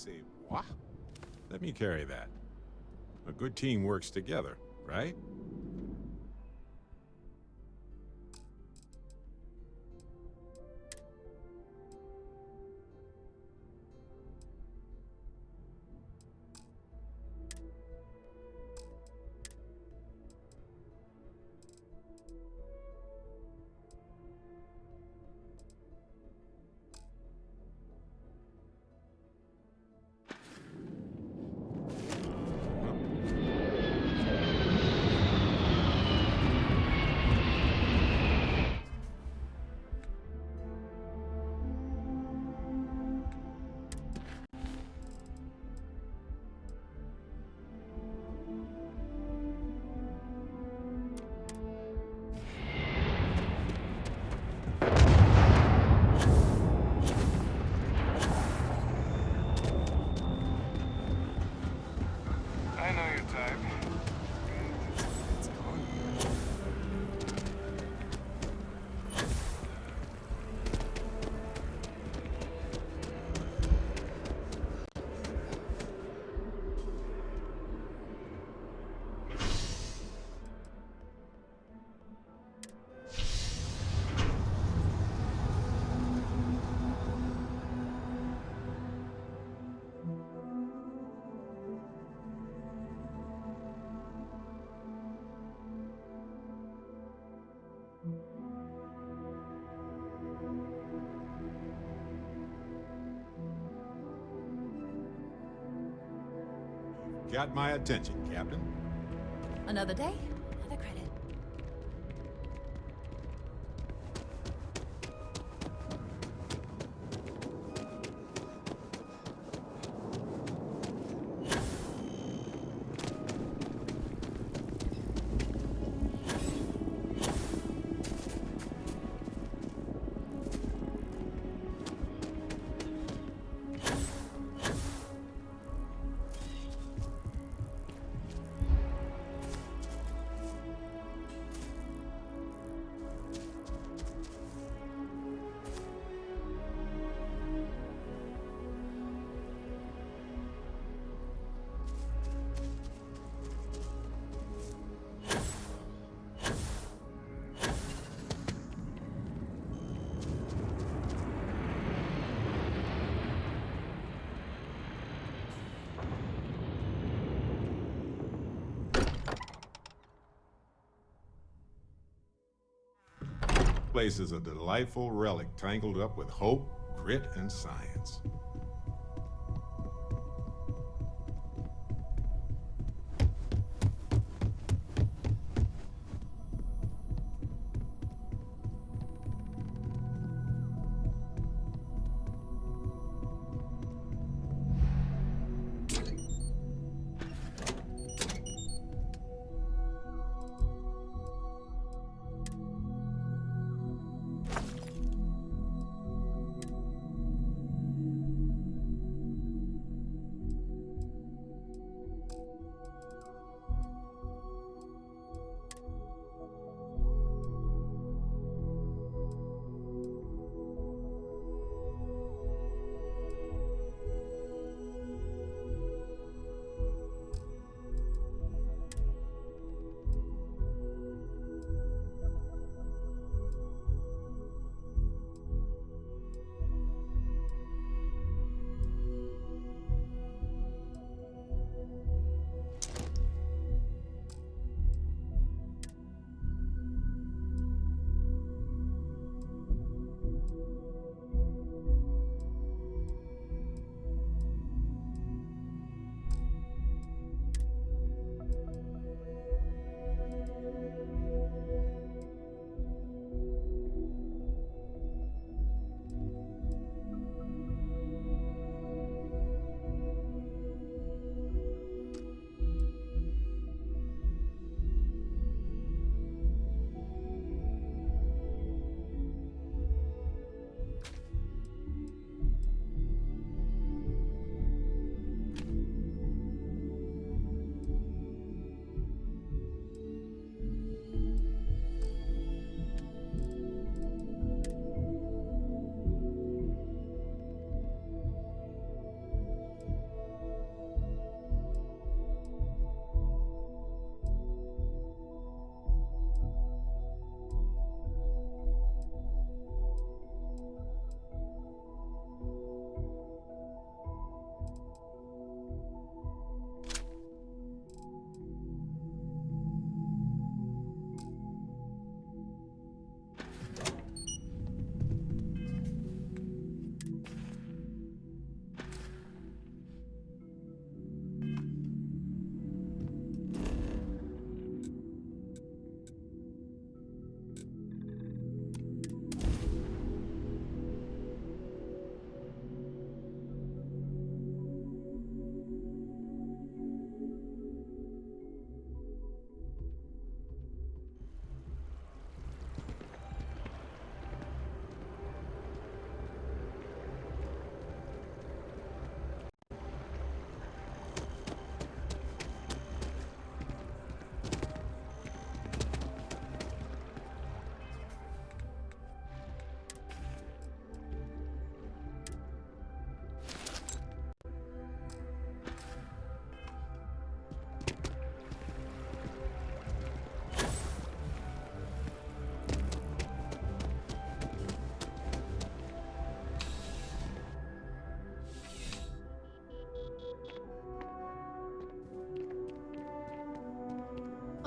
say what? Let me carry that. A good team works together, right? I know your type. Got my attention, Captain. Another day, another credit. Place is a delightful relic tangled up with hope, grit, and science.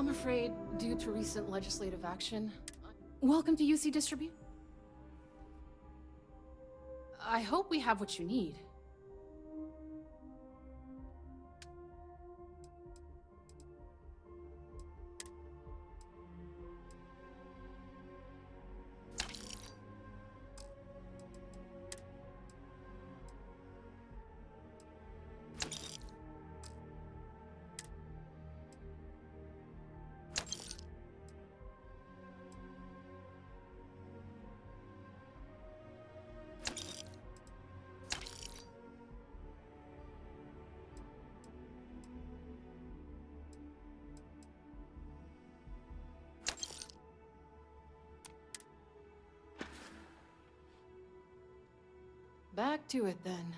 I'm afraid, due to recent legislative action... Welcome to UC Distribute. I hope we have what you need. Back to it then.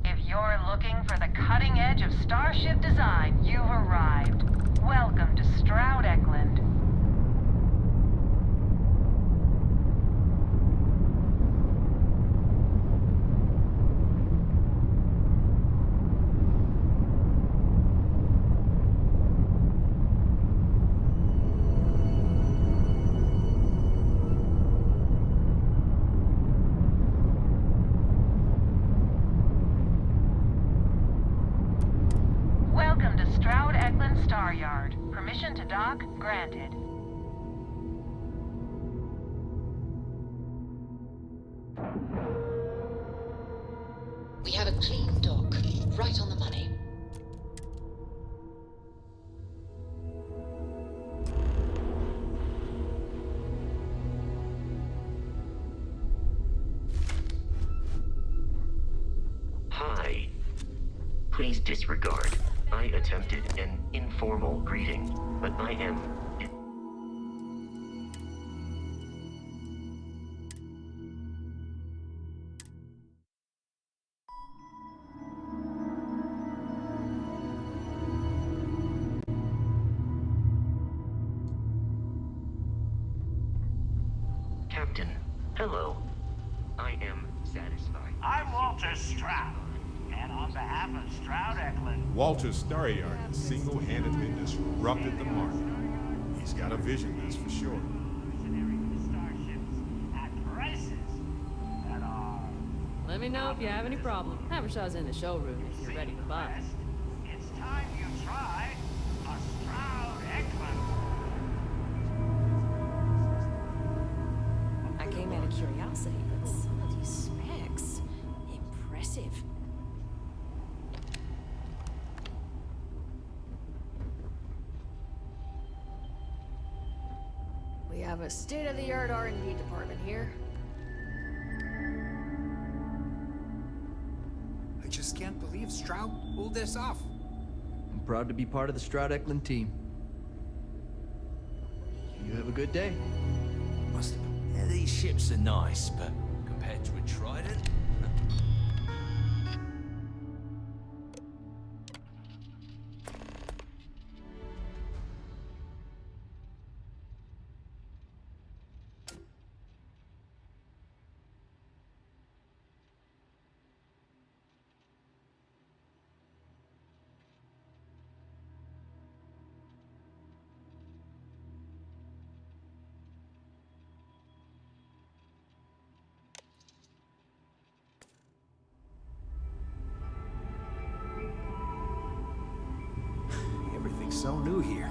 If you're looking for the cutting edge of starship design, you've arrived. Welcome to Stroud Eklund. Welcome to Stroud Eklund Star Yard. Permission to dock granted. We have a clean dock, right on the money. Hi. Please disregard. I attempted an informal greeting, but I am... Captain, hello. I am satisfied. I'm Walter Stroud, and on behalf of Stroud Eklund, Walter's Star Yard has single-handedly disrupted the market. He's got a vision, that's for sure. visionary starships at prices that are... Let me know if you have any problem. Habershaw's in the showroom if you're ready to buy. West. It's time you try a Stroud Eklund. I came out of curiosity, but some of these specs... impressive. We have a state-of-the-art R&D department here. I just can't believe Stroud pulled this off. I'm proud to be part of the Stroud Eklund team. You have a good day. Must have. Yeah, these ships are nice, but compared to a Trident. Everything's so new here.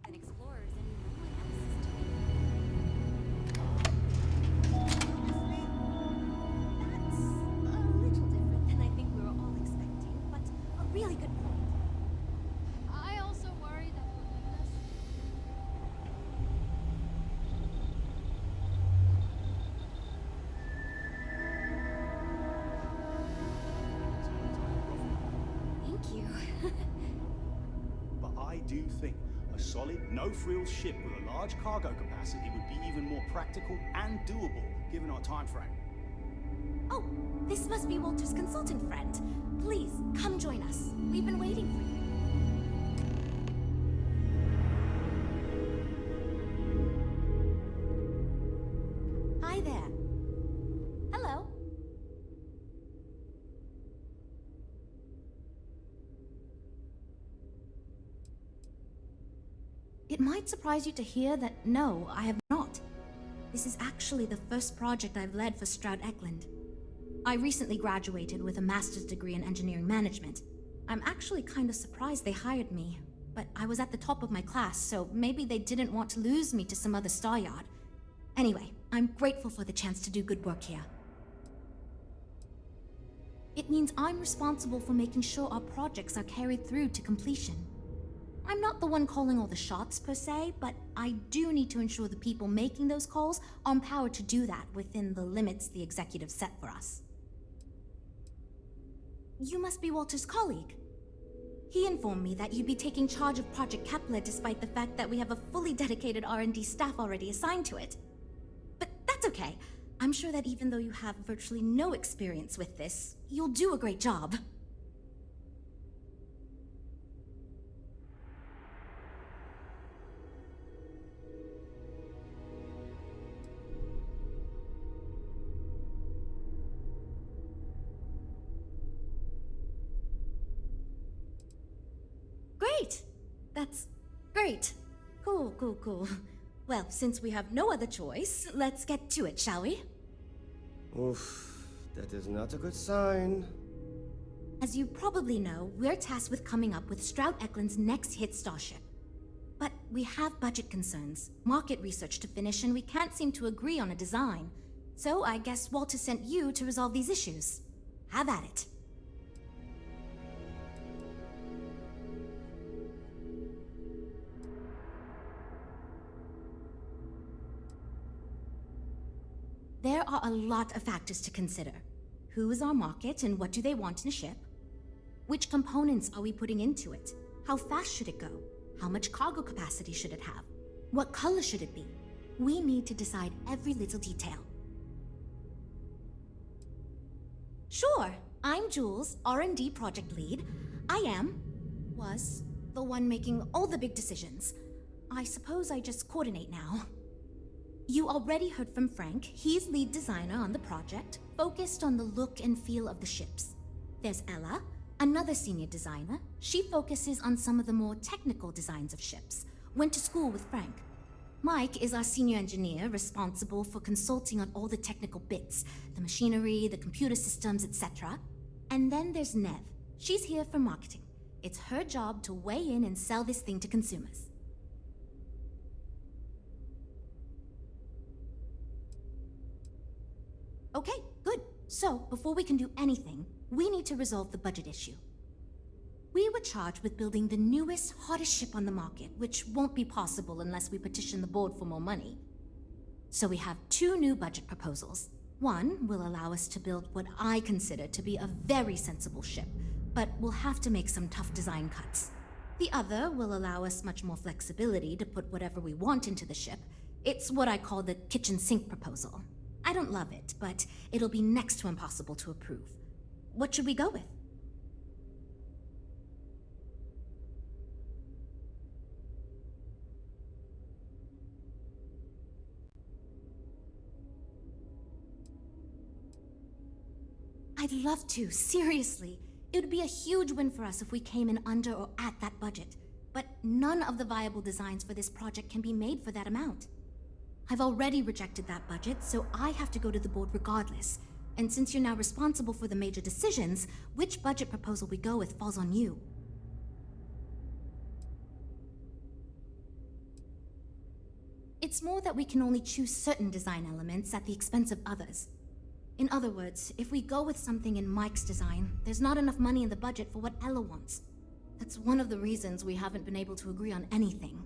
And explorers and no one else is doing. That's a little different than I think we were all expecting, but a really good point. I also worry that we'll need this. you. But I do think a solid, no-frills ship with a large cargo capacity would be even more practical and doable, given our time frame. Oh, this must be Walter's consultant friend. Please, come join us. We've been waiting for you. Hi there. Hello. It might surprise you to hear that no, I have not. This is actually the first project I've led for Stroud Eklund. I recently graduated with a master's degree in engineering management. I'm actually kind of surprised they hired me, but I was at the top of my class, so maybe they didn't want to lose me to some other star yard. Anyway, I'm grateful for the chance to do good work here. It means I'm responsible for making sure our projects are carried through to completion. I'm not the one calling all the shots per se, but I do need to ensure the people making those calls are empowered to do that within the limits the executive set for us. You must be Walter's colleague. He informed me that you'd be taking charge of Project Kepler despite the fact that we have a fully dedicated R&D staff already assigned to it. But that's okay. I'm sure that even though you have virtually no experience with this, you'll do a great job. Great! That's great. Cool. Well, since we have no other choice, let's get to it, shall we? Oof, that is not a good sign. As you probably know, we're tasked with coming up with Stroud Eklund's next hit starship. But we have budget concerns, market research to finish, and we can't seem to agree on a design. So I guess Walter sent you to resolve these issues. Have at it. There are a lot of factors to consider. Who is our market and what do they want in a ship? Which components are we putting into it? How fast should it go? How much cargo capacity should it have? What color should it be? We need to decide every little detail. Sure, I'm Jules, R&D project lead. Was the one making all the big decisions. I suppose I just coordinate now. You already heard from Frank. He's lead designer on the project, focused on the look and feel of the ships. There's Ella, another senior designer. She focuses on some of the more technical designs of ships. Went to school with Frank. Mike is our senior engineer, responsible for consulting on all the technical bits, the machinery, the computer systems, etc. And then there's Nev. She's here for marketing. It's her job to weigh in and sell this thing to consumers. Okay, good. So, before we can do anything, we need to resolve the budget issue. We were charged with building the newest, hottest ship on the market, which won't be possible unless we petition the board for more money. So we have two new budget proposals. One will allow us to build what I consider to be a very sensible ship, but we'll have to make some tough design cuts. The other will allow us much more flexibility to put whatever we want into the ship. It's what I call the kitchen sink proposal. I don't love it, but it'll be next to impossible to approve. What should we go with? I'd love to, seriously. It would be a huge win for us if we came in under or at that budget. But none of the viable designs for this project can be made for that amount. I've already rejected that budget, so I have to go to the board regardless. And since you're now responsible for the major decisions, which budget proposal we go with falls on you. It's more that we can only choose certain design elements at the expense of others. In other words, if we go with something in Mike's design, there's not enough money in the budget for what Ella wants. That's one of the reasons we haven't been able to agree on anything.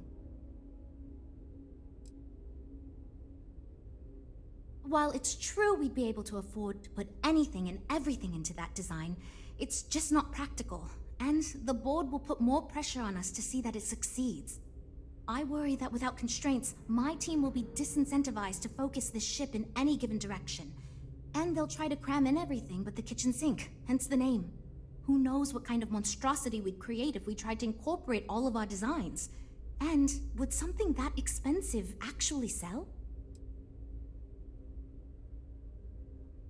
While it's true we'd be able to afford to put anything and everything into that design, it's just not practical, And the board will put more pressure on us to see that it succeeds. I worry that without constraints, my team will be disincentivized to focus this ship in any given direction. And they'll try to cram in everything but the kitchen sink, hence the name. Who knows what kind of monstrosity we'd create if we tried to incorporate all of our designs? And would something that expensive actually sell?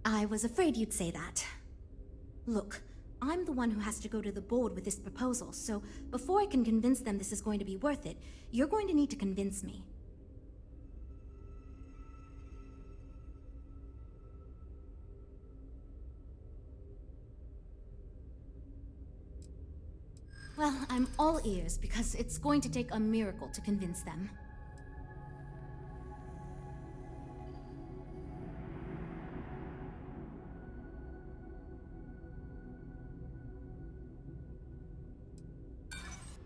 I was afraid you'd say that. Look, I'm the one who has to go to the board with this proposal, so before I can convince them this is going to be worth it, you're going to need to convince me. Well, I'm all ears because it's going to take a miracle to convince them.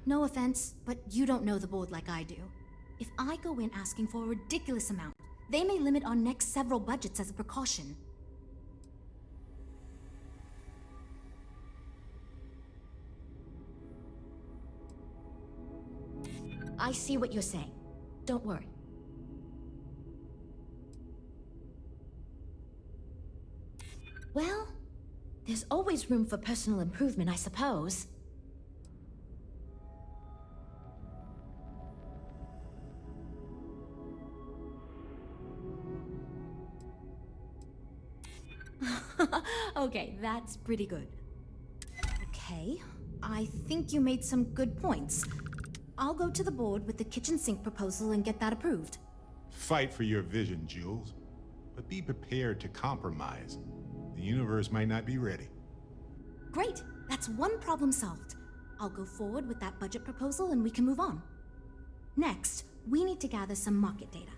No offense, but you don't know the board like I do. If I go in asking for a ridiculous amount, they may limit our next several budgets as a precaution. I see what you're saying. Don't worry. Well, there's always room for personal improvement, I suppose. Okay, that's pretty good. Okay, I think you made some good points. I'll go to the board with the kitchen sink proposal and get that approved. Fight for your vision, Jules. But be prepared to compromise. The universe might not be ready. Great, that's one problem solved. I'll go forward with that budget proposal and we can move on. Next, we need to gather some market data.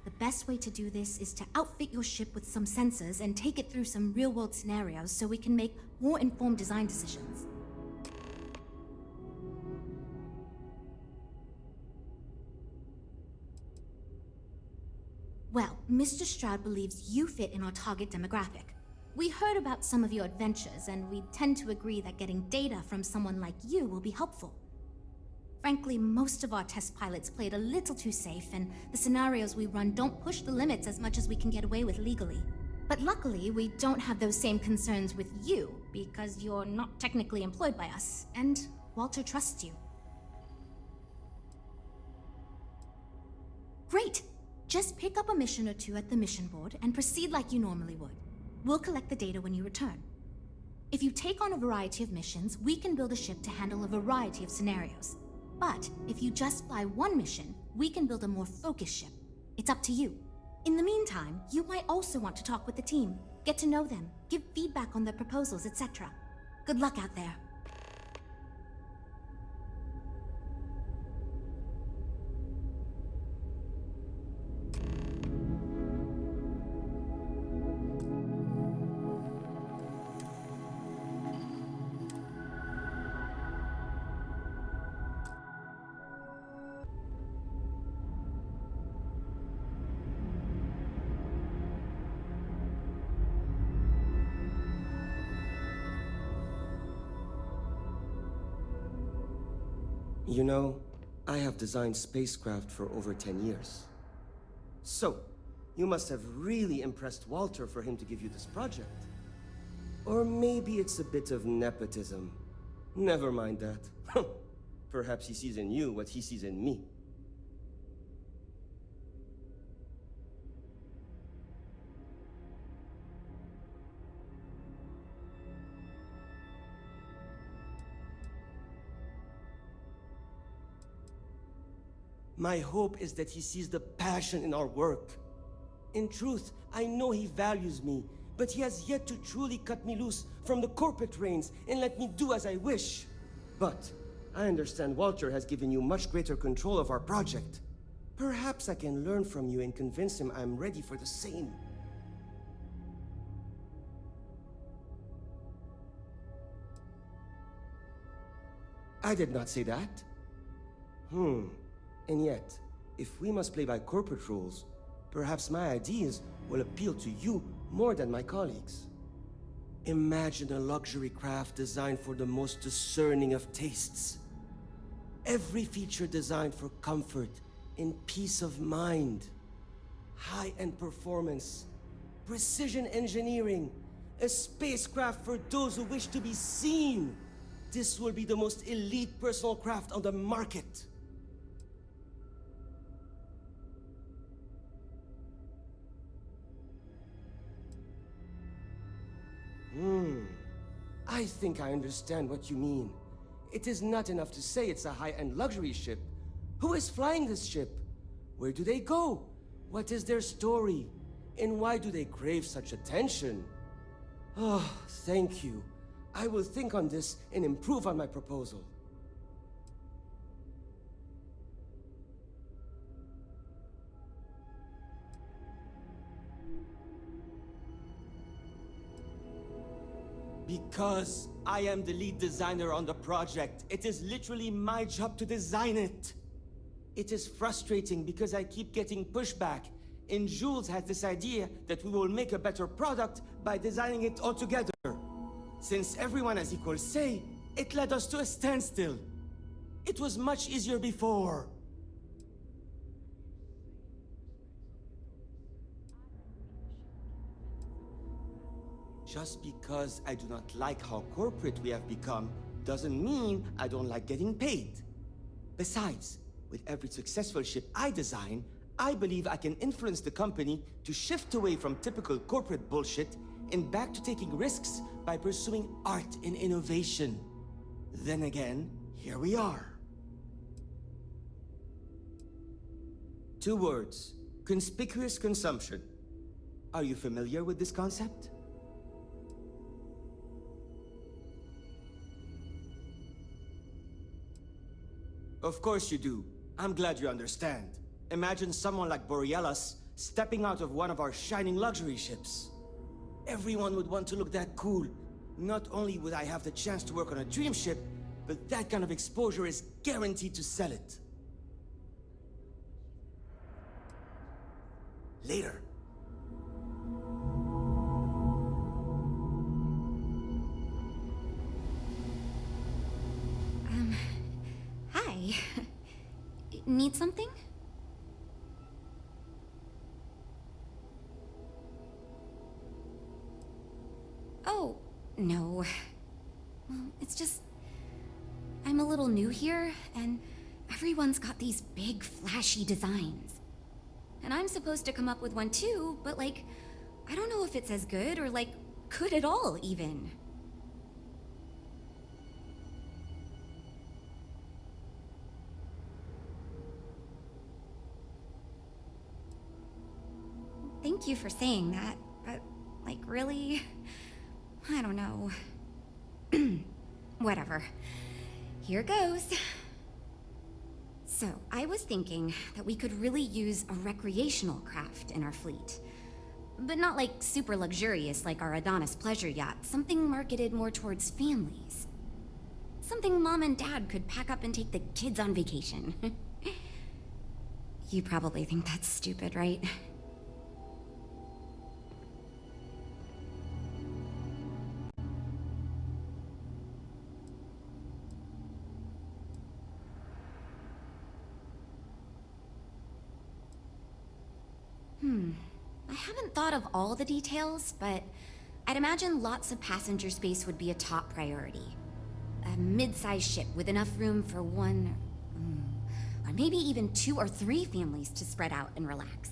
The best way to do this is to outfit your ship with some sensors and take it through some real-world scenarios so we can make more informed design decisions. Well, Mr. Stroud believes you fit in our target demographic. We heard about some of your adventures, and we tend to agree that getting data from someone like you will be helpful. Frankly, most of our test pilots played a little too safe, and the scenarios we run don't push the limits as much as we can get away with legally. But luckily, we don't have those same concerns with you, because you're not technically employed by us, and Walter trusts you. Great! Just pick up a mission or two at the mission board and proceed like you normally would. We'll collect the data when you return. If you take on a variety of missions, we can build a ship to handle a variety of scenarios. But if you just fly one mission, we can build a more focused ship. It's up to you. In the meantime, you might also want to talk with the team, get to know them, give feedback on their proposals, etc. Good luck out there. You know, I have designed spacecraft for over 10 years. So, you must have really impressed Walter for him to give you this project. Or maybe it's a bit of nepotism. Never mind that. Perhaps he sees in you what he sees in me. My hope is that he sees the passion in our work. In truth, I know he values me, but he has yet to truly cut me loose from the corporate reins and let me do as I wish. But I understand Walter has given you much greater control of our project. Perhaps I can learn from you and convince him I'm ready for the same. I did not say that. And yet, if we must play by corporate rules, perhaps my ideas will appeal to you more than my colleagues. Imagine a luxury craft designed for the most discerning of tastes. Every feature designed for comfort and peace of mind. High-end performance, precision engineering, a spacecraft for those who wish to be seen. This will be the most elite personal craft on the market. I think I understand what you mean. It is not enough to say it's a high-end luxury ship. Who is flying this ship? Where do they go? What is their story? And why do they crave such attention? Oh, thank you. I will think on this and improve on my proposal. Because I am the lead designer on the project, it is literally my job to design it. It is frustrating because I keep getting pushback, and Jules has this idea that we will make a better product by designing it all together. Since everyone has equal say, it led us to a standstill. It was much easier before. Just because I do not like how corporate we have become, doesn't mean I don't like getting paid. Besides, with every successful ship I design, I believe I can influence the company to shift away from typical corporate bullshit and back to taking risks by pursuing art and innovation. Then again, here we are. 2 words: conspicuous consumption. Are you familiar with this concept? Of course you do. I'm glad you understand. Imagine someone like Borealis stepping out of one of our shining luxury ships. Everyone would want to look that cool. Not only would I have the chance to work on a dream ship, but that kind of exposure is guaranteed to sell it. Later. Hi. Need something? Oh, no. It's just... I'm a little new here, and everyone's got these big, flashy designs. And I'm supposed to come up with one too, but like, I don't know if it's as good or like, good at all, even. Thank you for saying that, but, like, really? I don't know. Whatever. Here goes. So, I was thinking that we could really use a recreational craft in our fleet. But not like super luxurious like our Adonis pleasure yacht, something marketed more towards families. Something Mom and Dad could pack up and take the kids on vacation. You probably think that's stupid, right? I haven't thought of all the details, but I'd imagine lots of passenger space would be a top priority. A mid-sized ship with enough room for one, or maybe even 2 or 3 families to spread out and relax.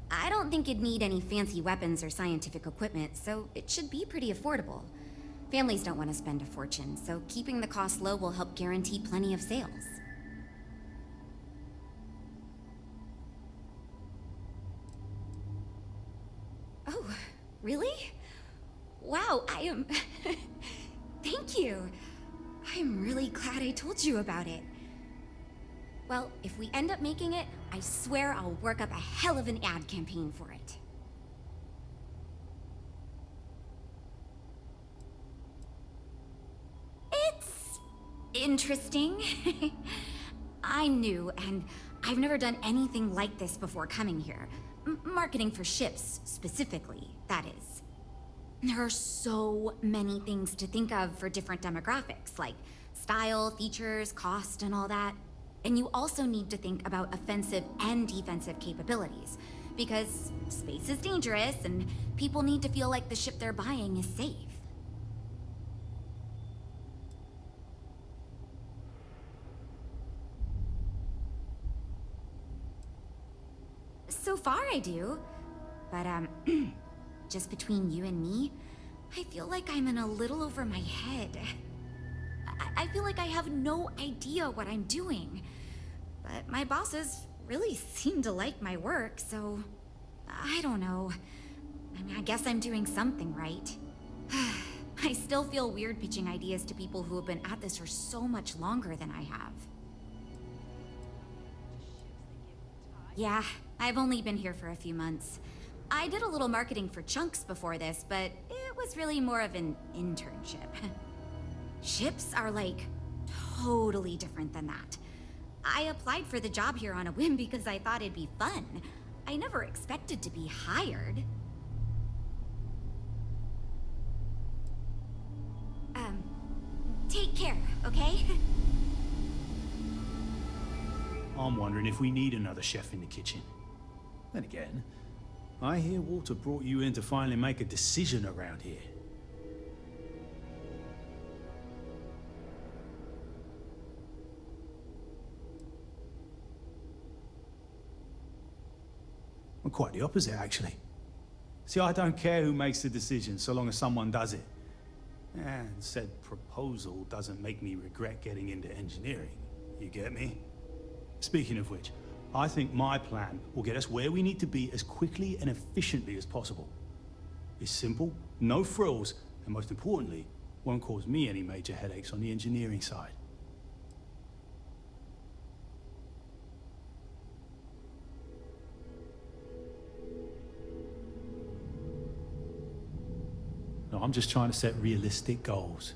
I don't think it'd need any fancy weapons or scientific equipment, so it should be pretty affordable. Families don't want to spend a fortune, so keeping the cost low will help guarantee plenty of sales. Oh, really? Wow, I am... Thank you. I'm really glad I told you about it. Well, if we end up making it, I swear I'll work up a hell of an ad campaign for it. It's... interesting. I'm new, and I've never done anything like this before coming here. Marketing for ships, specifically, that is. There are so many things to think of for different demographics, like style, features, cost, and all that. And you also need to think about offensive and defensive capabilities, because space is dangerous and people need to feel like the ship they're buying is safe. So far I do, but just between you and me, I feel like I'm in a little over my head. I feel like I have no idea what I'm doing. But my bosses really seem to like my work, so I don't know. I mean, I guess I'm doing something right. I still feel weird pitching ideas to people who have been at this for so much longer than I have. Yeah, I've only been here for a few months. I did a little marketing for Chunks before this, but it was really more of an internship. Ships are like totally different than that. I applied for the job here on a whim because I thought it'd be fun. I never expected to be hired. Take care, okay? I'm wondering if we need another chef in the kitchen. Then again, I hear Walter brought you in to finally make a decision around here. I'm quite the opposite, actually. See, I don't care who makes the decision, so long as someone does it. And said proposal doesn't make me regret getting into engineering. You get me? Speaking of which, I think my plan will get us where we need to be as quickly and efficiently as possible. It's simple, no frills, and most importantly, won't cause me any major headaches on the engineering side. No, I'm just trying to set realistic goals.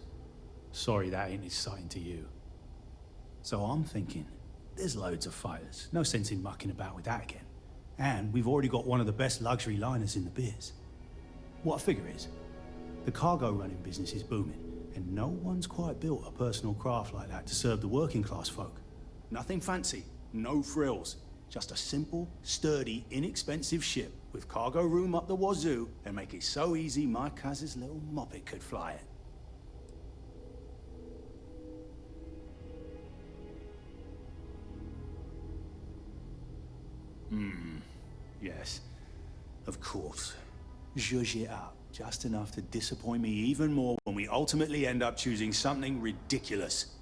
Sorry that ain't exciting to you. So I'm thinking, there's loads of fighters. No sense in mucking about with that again. And we've already got one of the best luxury liners in the biz. What I figure is, the cargo running business is booming, and no one's quite built a personal craft like that to serve the working class folk. Nothing fancy, no frills. Just a simple, sturdy, inexpensive ship with cargo room up the wazoo and make it so easy my cousin's little moppet could fly it. Yes, of course. Zhuzh it up, just enough to disappoint me even more when we ultimately end up choosing something ridiculous.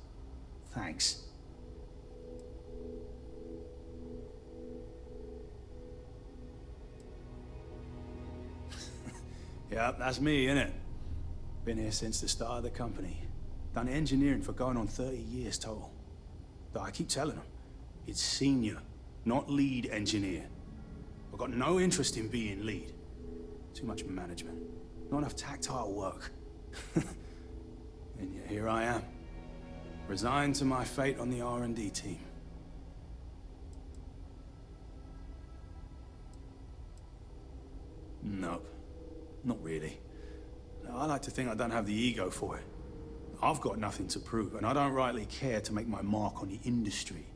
Thanks. Yeah, that's me, innit? Been here since the start of the company. Done engineering for going on 30 years total. But I keep telling them, it's senior, not lead engineer. I've got no interest in being lead. Too much management, not enough tactile work. And yet here I am, resigned to my fate on the R&D team. Nope. Not really. I like to think I don't have the ego for it. I've got nothing to prove, and I don't rightly care to make my mark on the industry.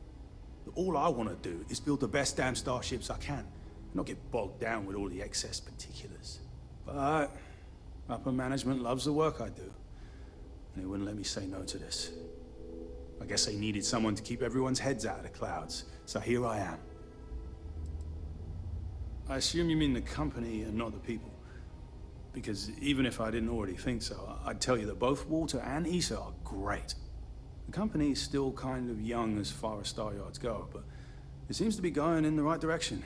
All I want to do is build the best damn starships I can, not get bogged down with all the excess particulars. But upper management loves the work I do, and they wouldn't let me say no to this. I guess they needed someone to keep everyone's heads out of the clouds, so here I am. I assume you mean the company and not the people. Because even if I didn't already think so, I'd tell you that both Walter and Issa are great. The company is still kind of young as far as Star Yards go, but it seems to be going in the right direction,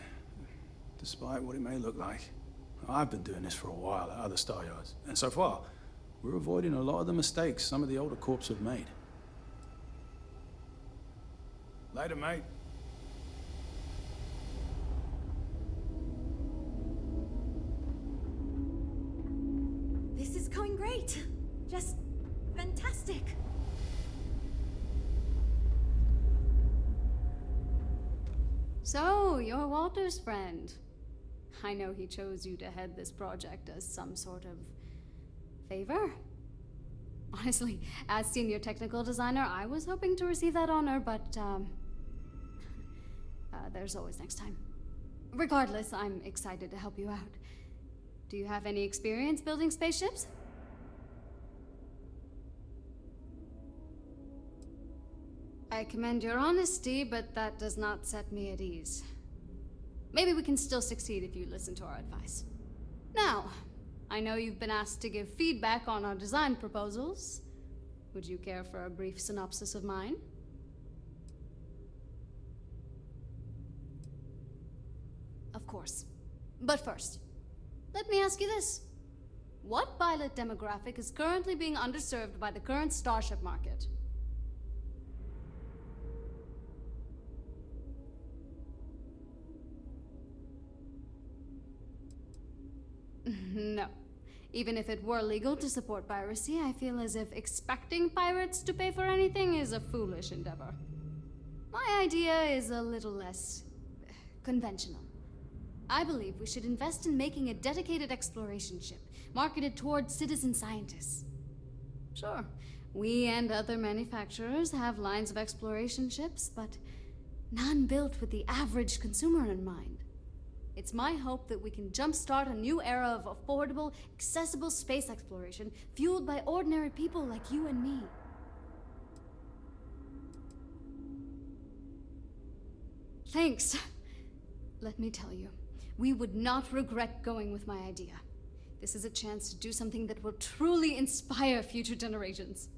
despite what it may look like. I've been doing this for a while at other Star Yards, and so far, we're avoiding a lot of the mistakes some of the older corps have made. Later, mate. This is going great. Just fantastic. So, you're Walter's friend. I know he chose you to head this project as some sort of Favor? Honestly, as senior technical designer, I was hoping to receive that honor, but, there's always next time. Regardless, I'm excited to help you out. Do you have any experience building spaceships? I commend your honesty, but that does not set me at ease. Maybe we can still succeed if you listen to our advice. Now, I know you've been asked to give feedback on our design proposals. Would you care for a brief synopsis of mine? Of course. But first, let me ask you this. What pilot demographic is currently being underserved by the current Starship market? No. Even if it were legal to support piracy, I feel as if expecting pirates to pay for anything is a foolish endeavor. My idea is a little less conventional. I believe we should invest in making a dedicated exploration ship, marketed towards citizen scientists. Sure, we and other manufacturers have lines of exploration ships, but none built with the average consumer in mind. It's my hope that we can jumpstart a new era of affordable, accessible space exploration, fueled by ordinary people like you and me. Thanks. Let me tell you, we would not regret going with my idea. This is a chance to do something that will truly inspire future generations.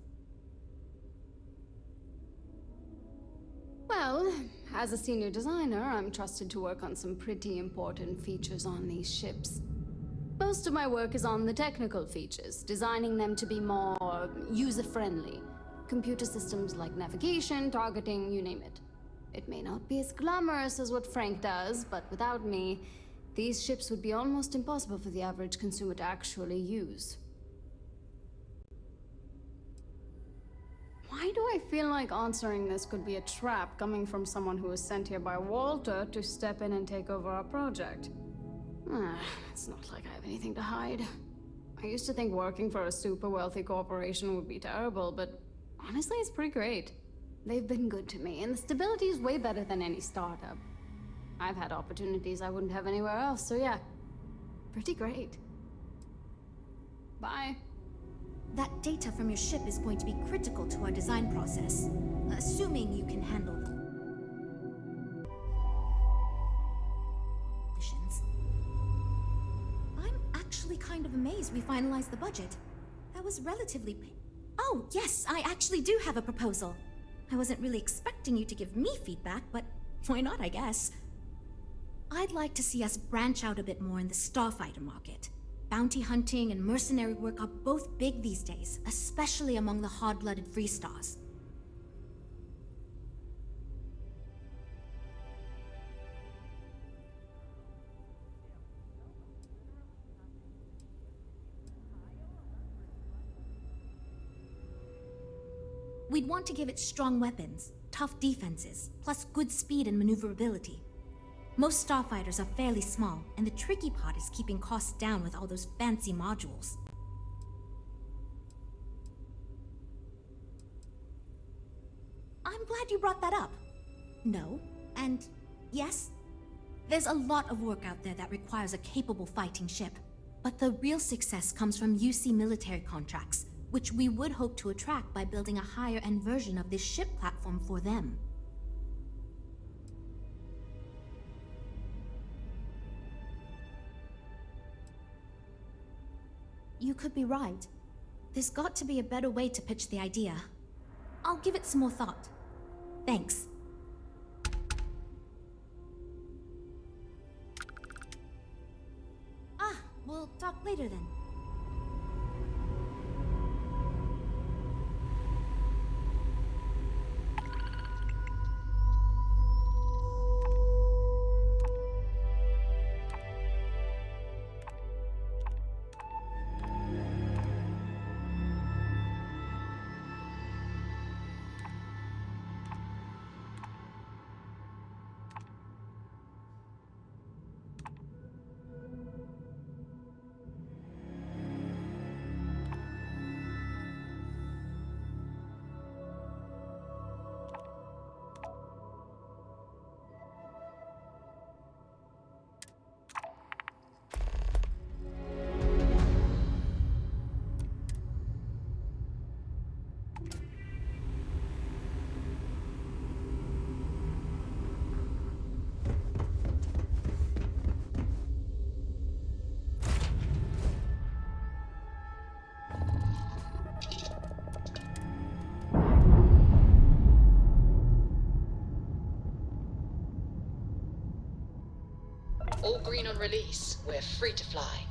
Well, as a senior designer, I'm trusted to work on some pretty important features on these ships. Most of my work is on the technical features, designing them to be more user-friendly. Computer systems like navigation, targeting, you name it. It may not be as glamorous as what Frank does, but without me, these ships would be almost impossible for the average consumer to actually use. Why do I feel like answering this could be a trap coming from someone who was sent here by Walter to step in and take over our project? It's not like I have anything to hide. I used to think working for a super wealthy corporation would be terrible, but honestly, it's pretty great. They've been good to me, and the stability is way better than any startup. I've had opportunities I wouldn't have anywhere else, so yeah, pretty great. Bye. That data from your ship is going to be critical to our design process, assuming you can handle them. I'm actually kind of amazed we finalized the budget. That was relatively Oh, yes, I actually do have a proposal. I wasn't really expecting you to give me feedback, but why not, I guess. I'd like to see us branch out a bit more in the starfighter market. Bounty hunting and mercenary work are both big these days, especially among the hard-blooded free stars. We'd want to give it strong weapons, tough defenses, plus good speed and maneuverability. Most starfighters are fairly small, and the tricky part is keeping costs down with all those fancy modules. I'm glad you brought that up. No, and yes, there's a lot of work out there that requires a capable fighting ship. But the real success comes from UC military contracts, which we would hope to attract by building a higher-end version of this ship platform for them. You could be right. There's got to be a better way to pitch the idea. I'll give it some more thought. Thanks. We'll talk later then. On release, we're free to fly.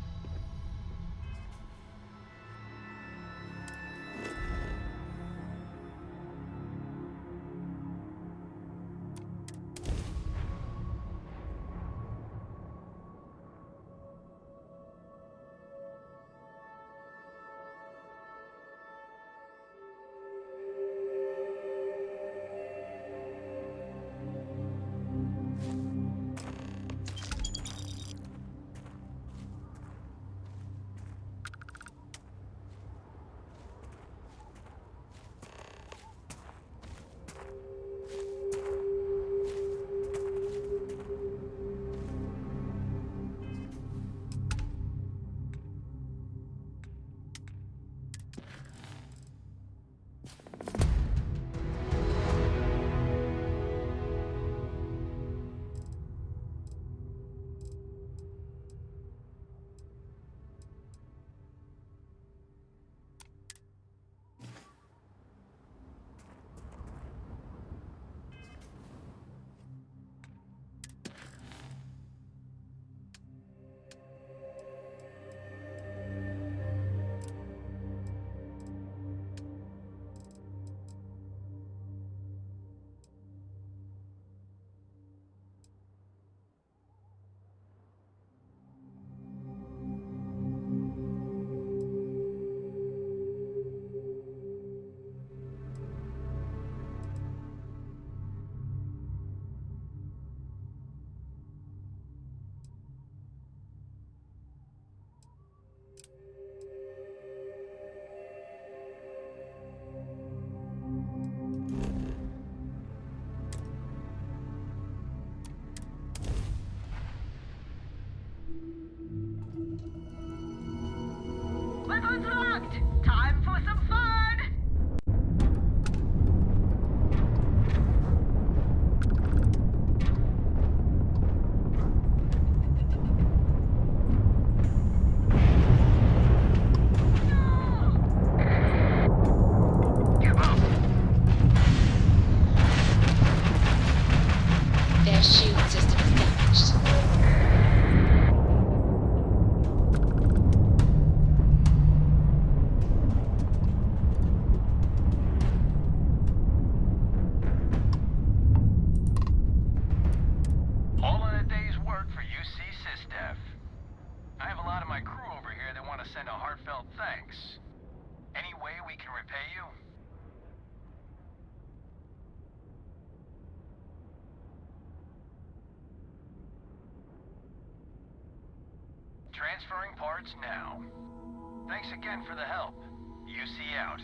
Weapons locked! Time for some fun! Their shield system is damaged. All in a day's work for UC SysDef. I have a lot of my crew over here that want to send a heartfelt thanks. Any way we can repay you? Transferring parts now. Thanks again for the help. UC out.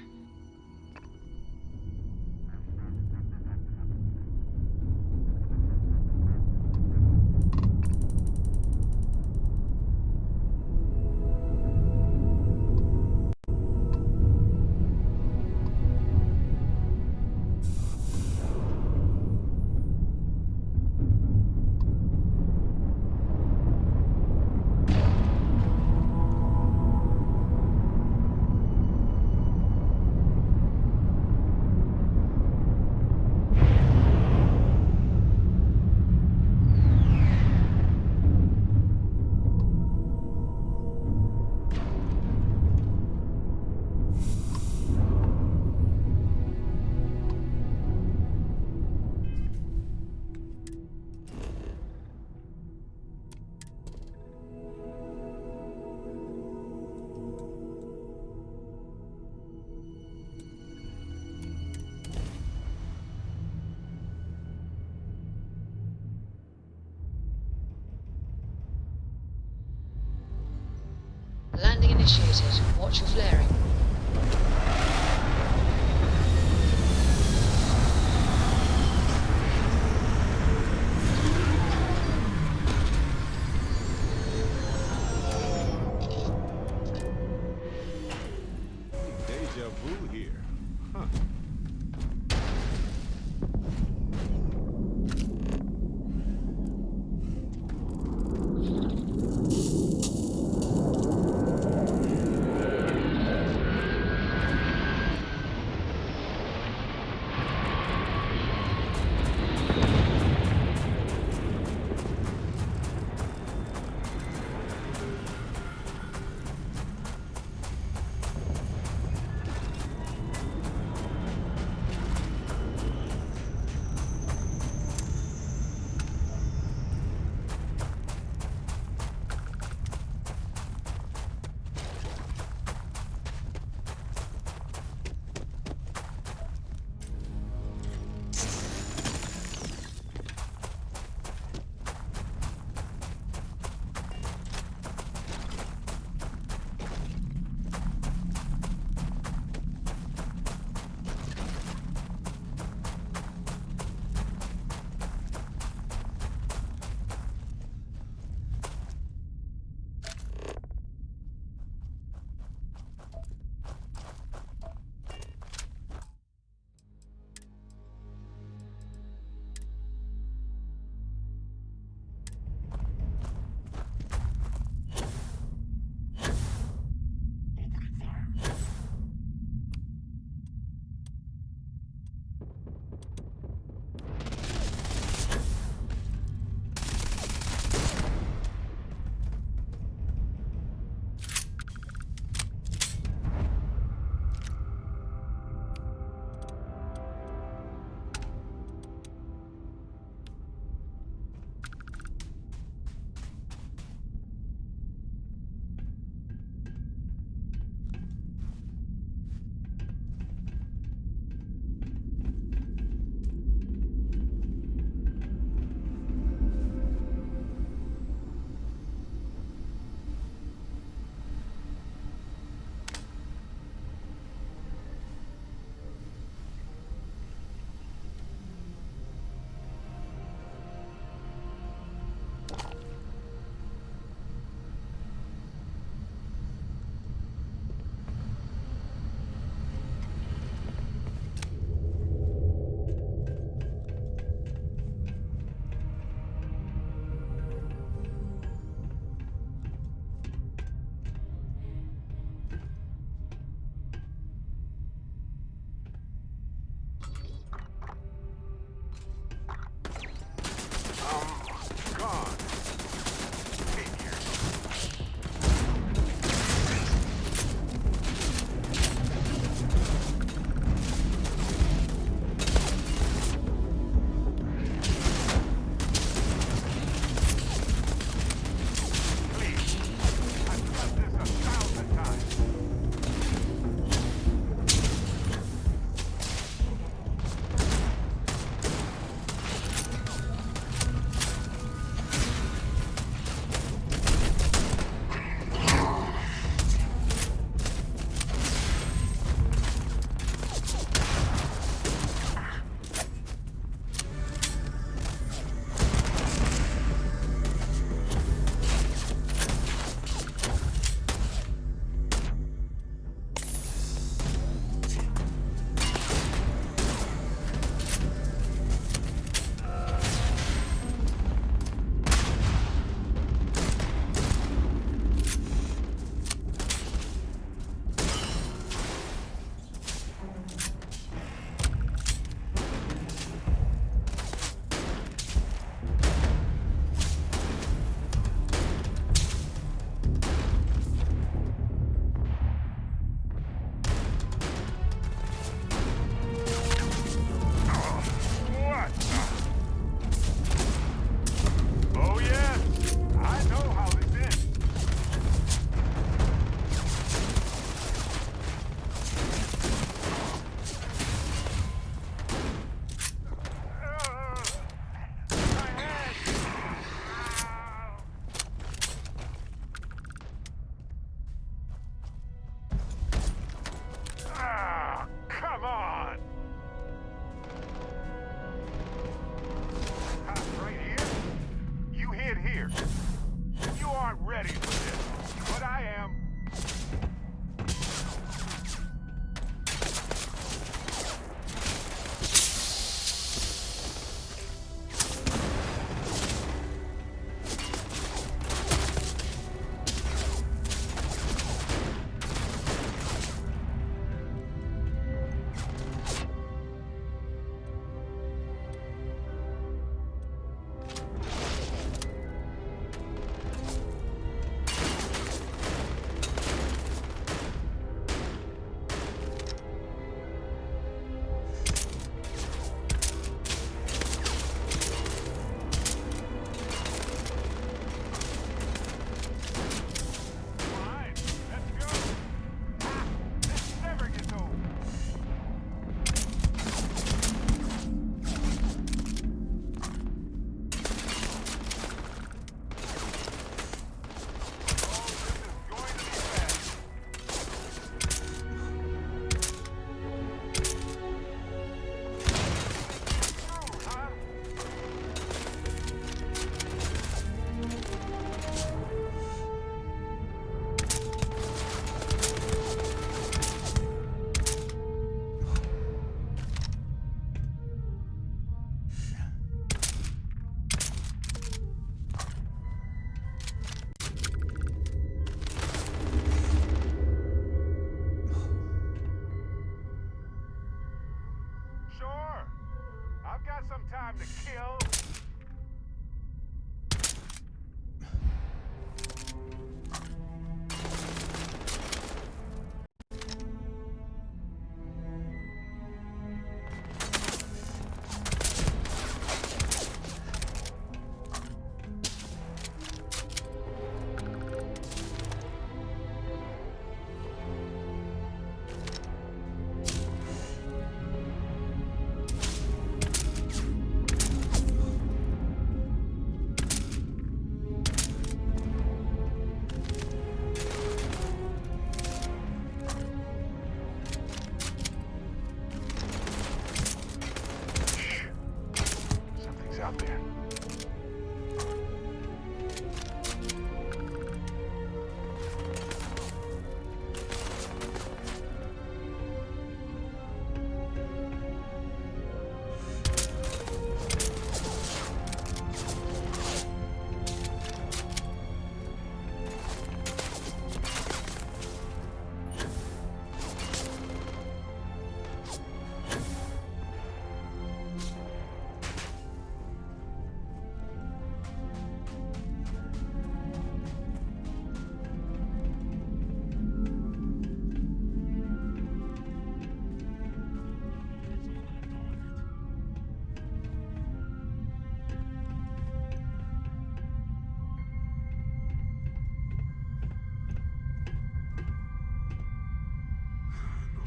Landing initiated. Watch your flaring. Deja vu here. Huh.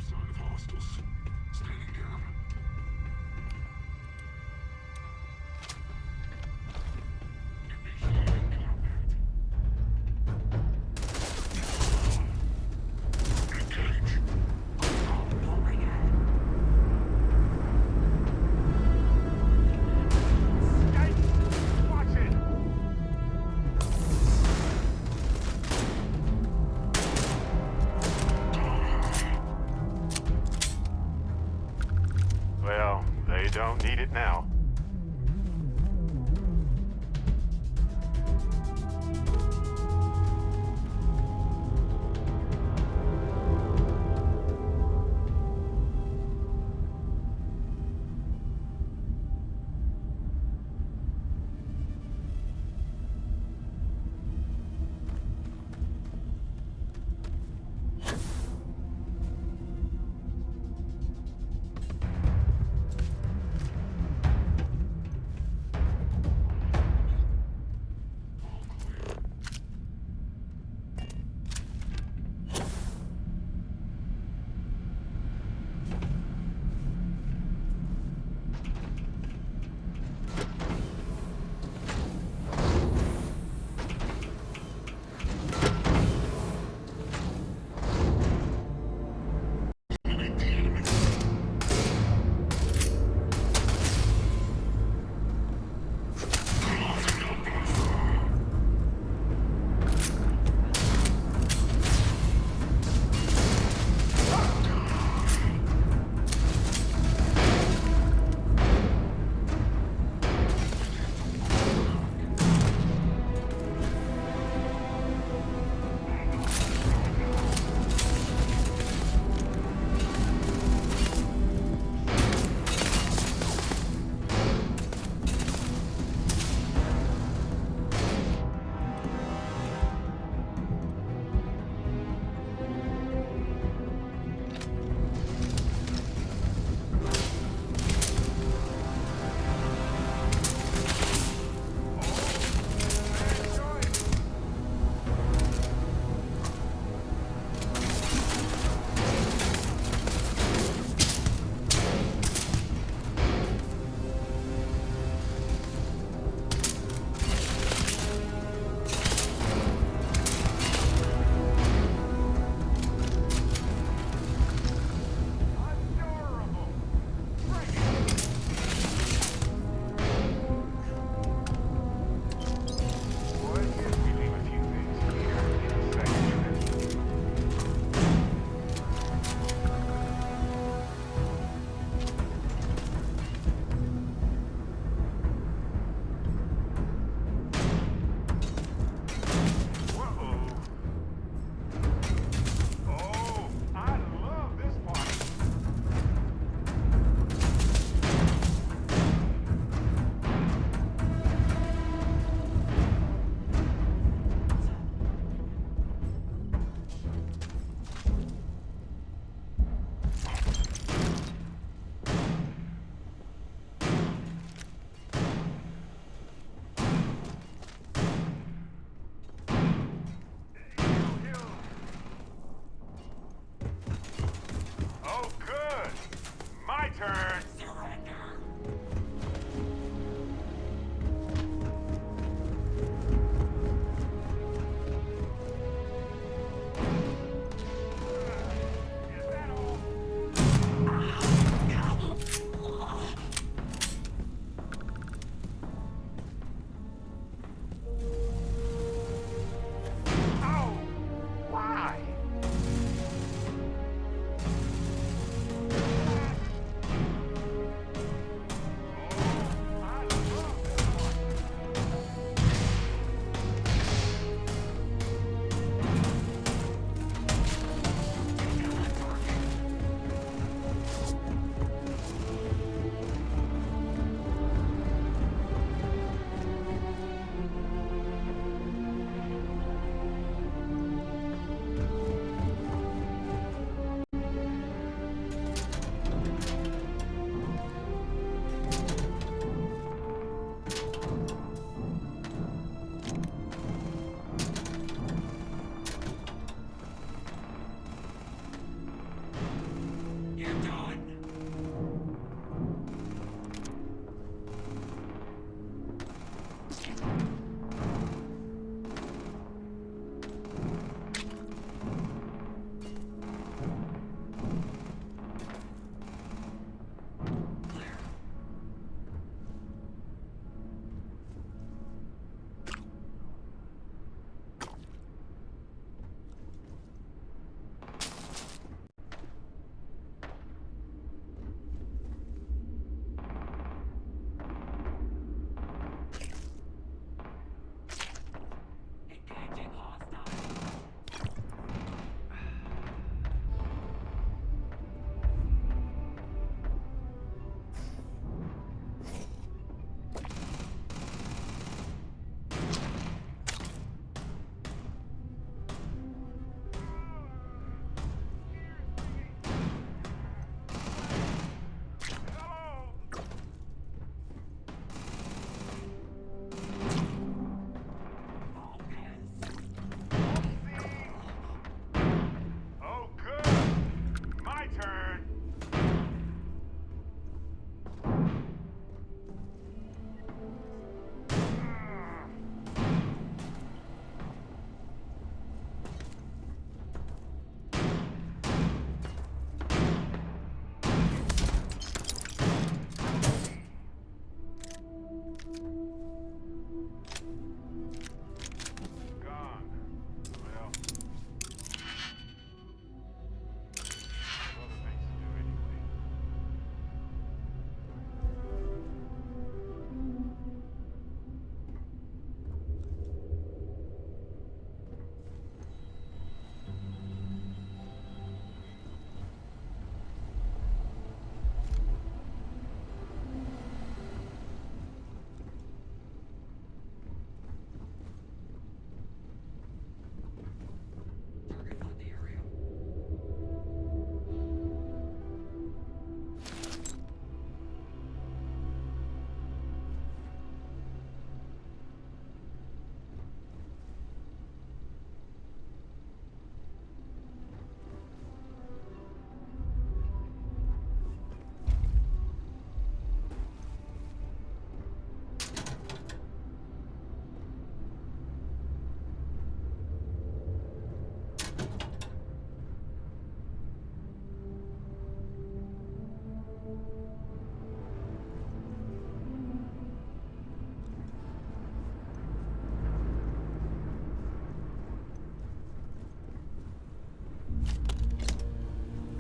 sign of hostiles. Standing down. Well, they don't need it now.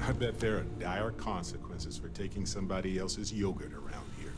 I bet there are dire consequences for taking somebody else's yogurt around here.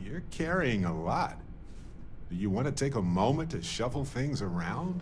You're carrying a lot. Do you want to take a moment to shuffle things around?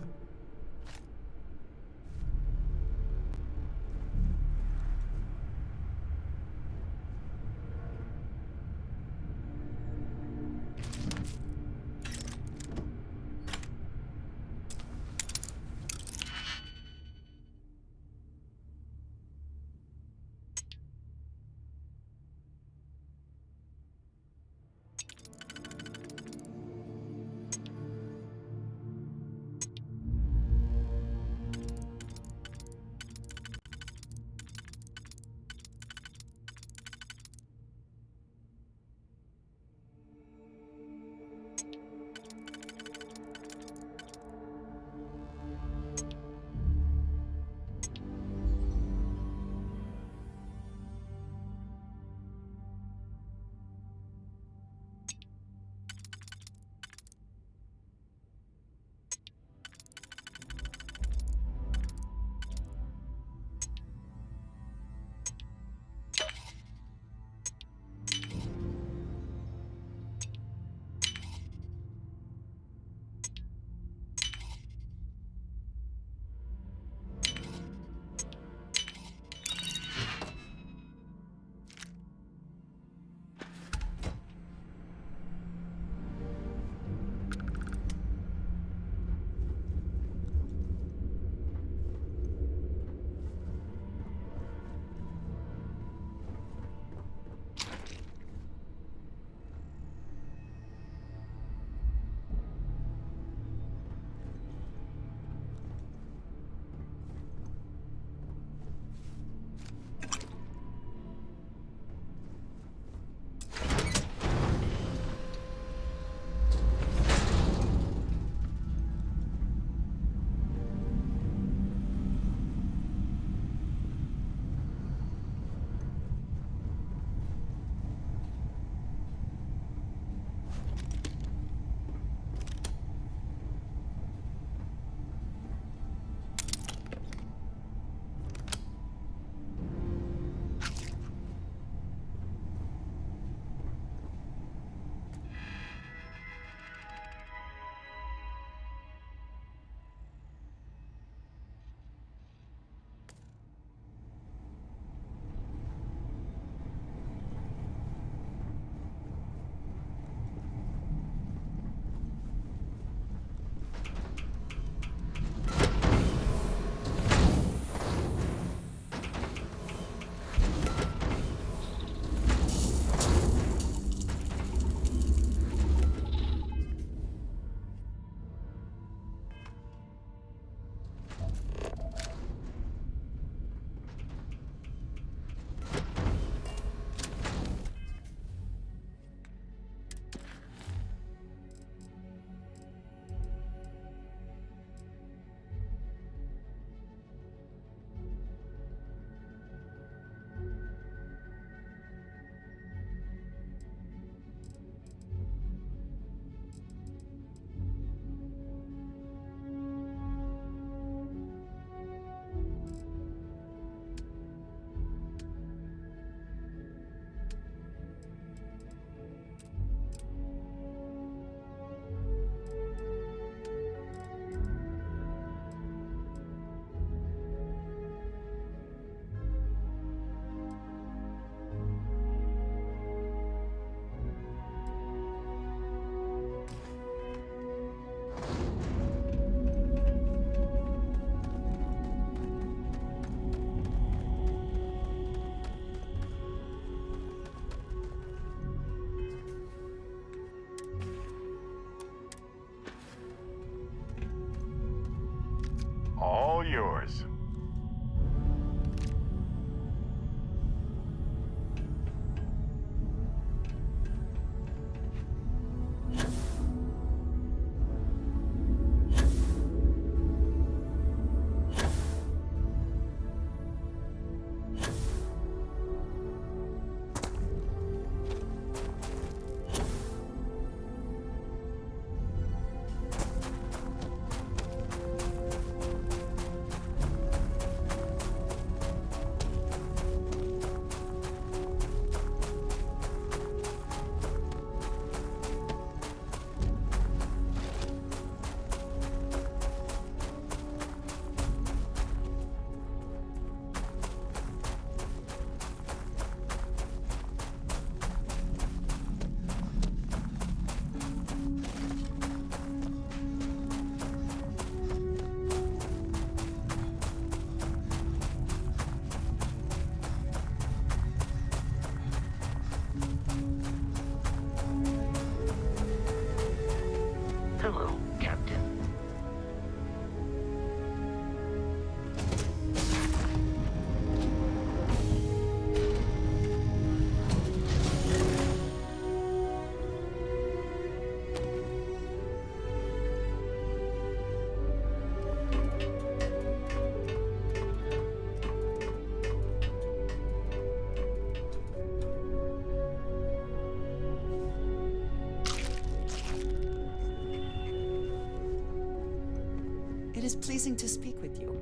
is pleasing to speak with you.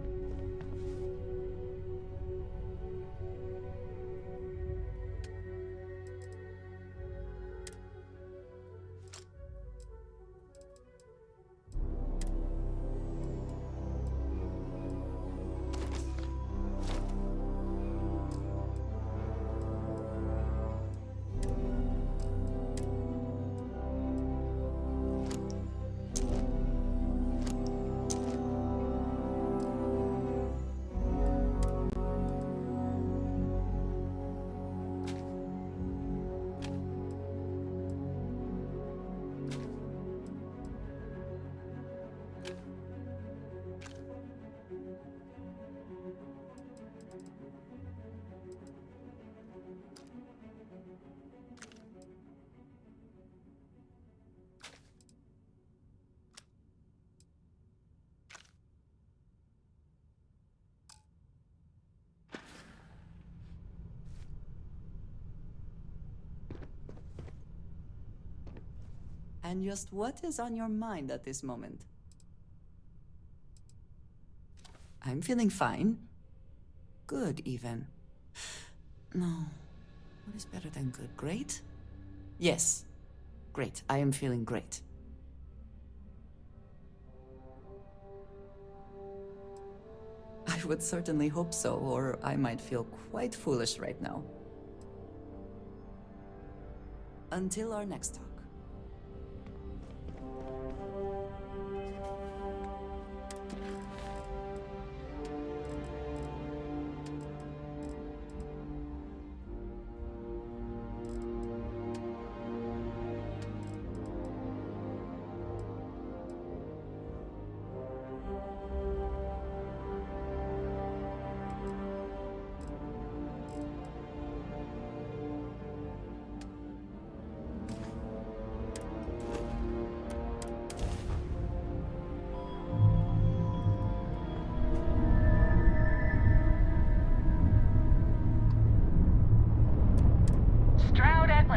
And just what is on your mind at this moment? I'm feeling fine. Good, even. No. What is better than good? Great? Yes. Great. I am feeling great. I would certainly hope so, or I might feel quite foolish right now. Until our next talk.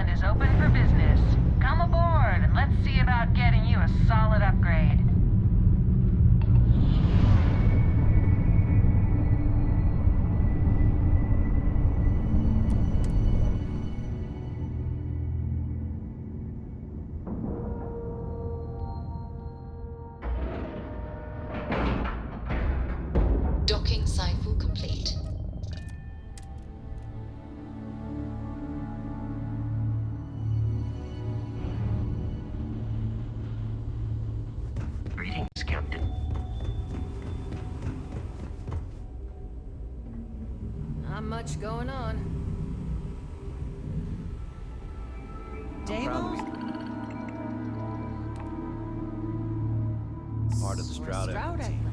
Is open for business. Come aboard and let's see about getting you a solid upgrade. Docking cycle complete. Greetings, Captain. Not much going on. Damo? Part of the Stroud team.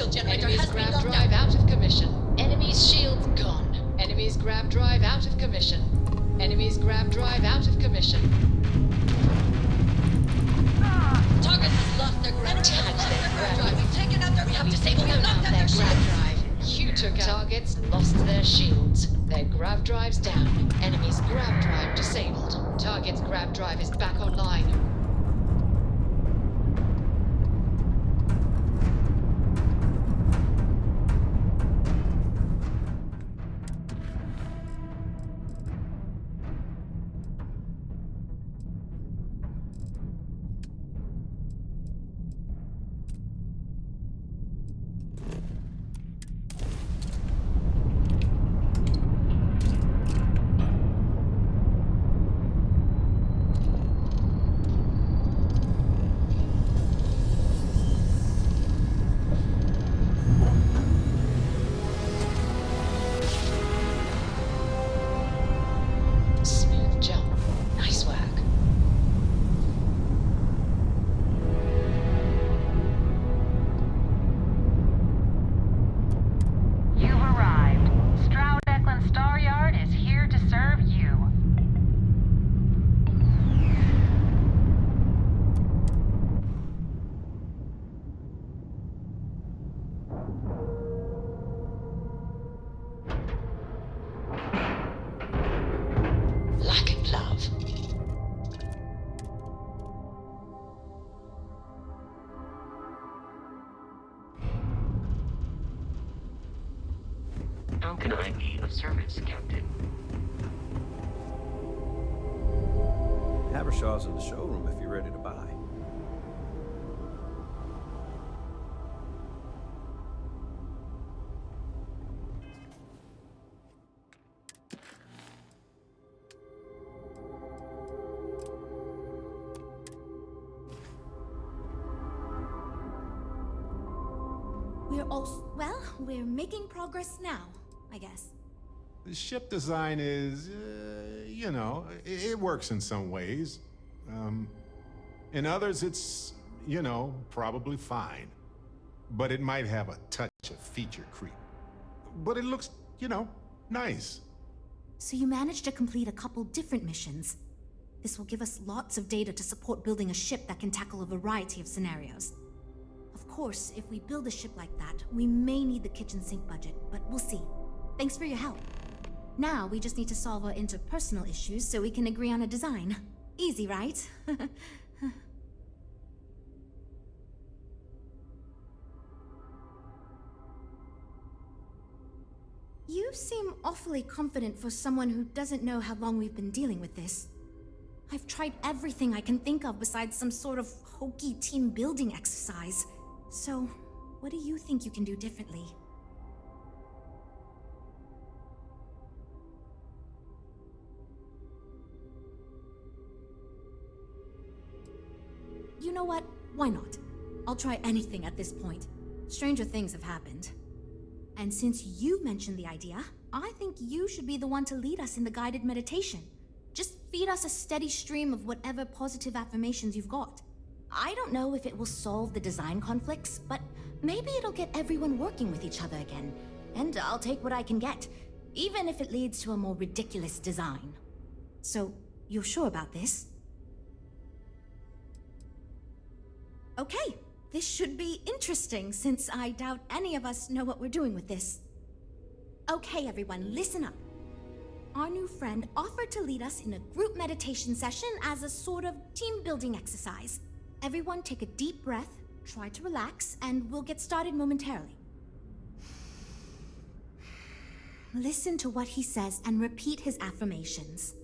shield generator Enemy's has been grav knocked drive out. out of commission. Enemy's shield's gone. Enemy's grav drive out of commission. Enemy's grav drive out of commission. Target has lost their grav drive. We've taken out their... We have disabled them now, their grav drive. You took out. Targets lost their shields. Their grav drive's down. Enemy's grav drive disabled. Target's grav drive is back online. Smooth jump. Nice work. You've arrived. Stroud Eklund Star Yard is here to serve you. Lack and love. How can I be of service, Captain? Habershaw's in the showroom if you're ready to buy. We're making progress now, I guess. The ship design is, you know, it works in some ways. In others, it's, you know, probably fine. But it might have a touch of feature creep. But it looks, you know, nice. So you managed to complete a couple different missions. This will give us lots of data to support building a ship that can tackle a variety of scenarios. Of course, if we build a ship like that, we may need the kitchen sink budget, but we'll see. Thanks for your help. Now we just need to solve our interpersonal issues so we can agree on a design. Easy, right? You seem awfully confident for someone who doesn't know how long we've been dealing with this. I've tried everything I can think of besides some sort of hokey team building exercise. So, what do you think you can do differently? You know what? Why not? I'll try anything at this point. Stranger things have happened. And since you mentioned the idea, I think you should be the one to lead us in the guided meditation. Just feed us a steady stream of whatever positive affirmations you've got. I don't know if it will solve the design conflicts, but maybe it'll get everyone working with each other again. And I'll take what I can get, even if it leads to a more ridiculous design. So, you're sure about this? Okay, this should be interesting, since I doubt any of us know what we're doing with this. Okay, everyone, listen up. Our new friend offered to lead us in a group meditation session as a sort of team-building exercise. Everyone take a deep breath, try to relax, and we'll get started momentarily. Listen to what he says and repeat his affirmations.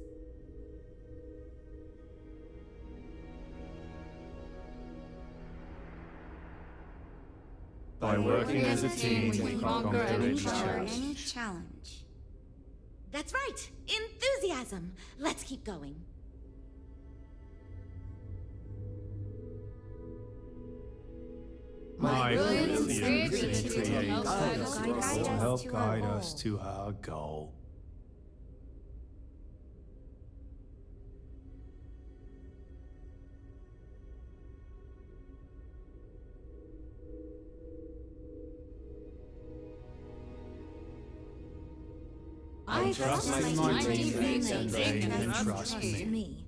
By working as a team, we conquer any challenge. That's right! Enthusiasm! Let's keep going. My brilliant creativity will help guide our us to our goal. I trust my my teammates, and they can trust me. me.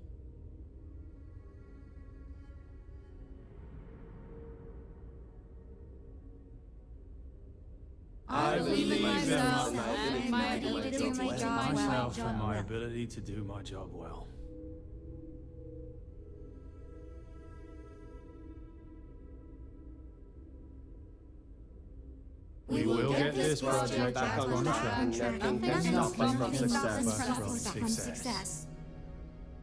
I believe in myself and my ability to do my job myself well. and my ability to do my job well. We will get this project back on track. Nothing can stop us from success.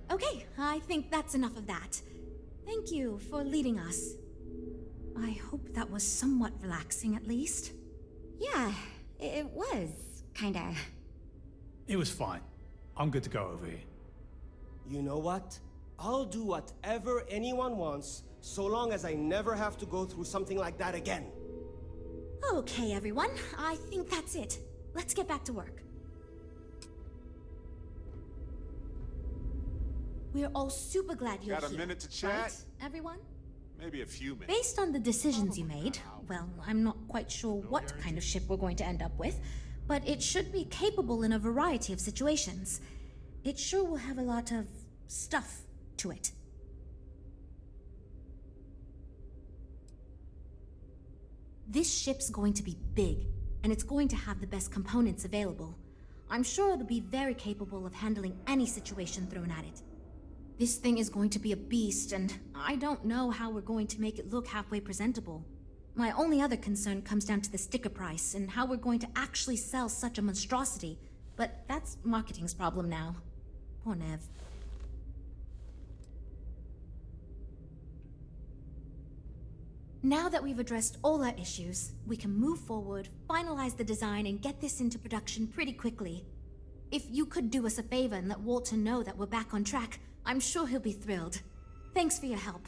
Okay, I think that's enough of that. Thank you for leading us. I hope that was somewhat relaxing, at least. Yeah, it was, kinda. It was fine. I'm good to go over here. You know what? I'll do whatever anyone wants, so long as I never have to go through something like that again. Okay, everyone. I think that's it. Let's get back to work. We're all super glad you're here. Got a minute to chat? Right, everyone? Maybe a few minutes. Based on the decisions you made, well, I'm not quite sure what kind of ship we're going to end up with, but it should be capable in a variety of situations. It sure will have a lot of stuff to it. This ship's going to be big, and it's going to have the best components available. I'm sure it'll be very capable of handling any situation thrown at it. This thing is going to be a beast, and I don't know how we're going to make it look halfway presentable. My only other concern comes down to the sticker price and how we're going to actually sell such a monstrosity, but that's marketing's problem now. Poor Nev. Now that we've addressed all our issues, we can move forward, finalize the design, and get this into production pretty quickly. If you could do us a favor and let Walter know that we're back on track, I'm sure he'll be thrilled. Thanks for your help.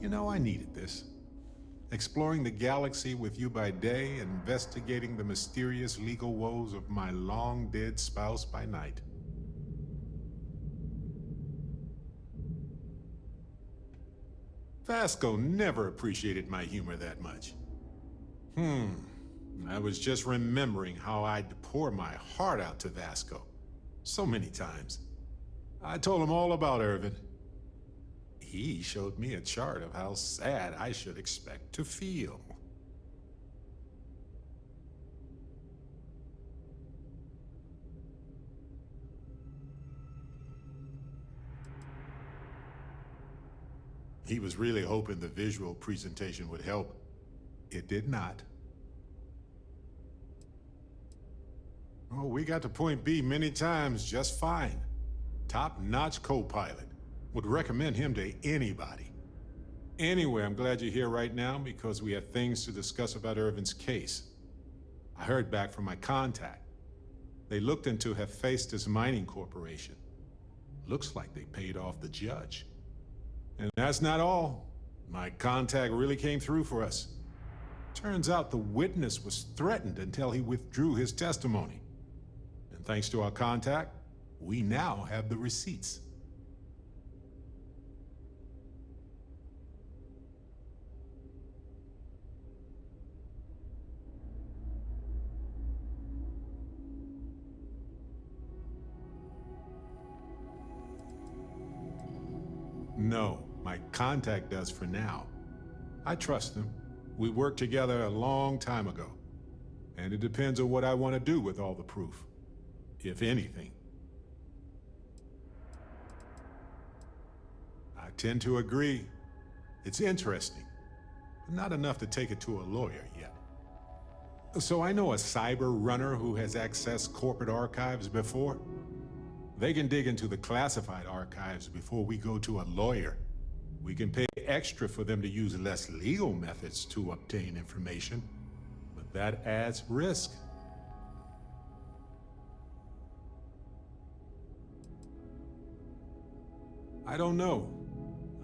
You know, I needed this. Exploring the galaxy with you by day, investigating the mysterious legal woes of my long-dead spouse by night. Vasco never appreciated my humor that much. I was just remembering how I'd pour my heart out to Vasco. So many times. I told him all about Irvin. He showed me a chart of how sad I should expect to feel. He was really hoping the visual presentation would help. It did not. Oh, we got to point B many times just fine. Top-notch co-pilot. Would recommend him to anybody. Anyway, I'm glad you're here right now because we have things to discuss about Irvin's case. I heard back from my contact. They looked into Hephaestus Mining Corporation. Looks like they paid off the judge. And that's not all. My contact really came through for us. Turns out the witness was threatened until he withdrew his testimony. And thanks to our contact, we now have the receipts. No, my contact does for now. I trust him. We worked together a long time ago. And it depends on what I want to do with all the proof. If anything. I tend to agree. It's interesting, but not enough to take it to a lawyer yet. So I know a cyber runner who has accessed corporate archives before. They can dig into the classified archives before we go to a lawyer. We can pay extra for them to use less legal methods to obtain information, but that adds risk. I don't know.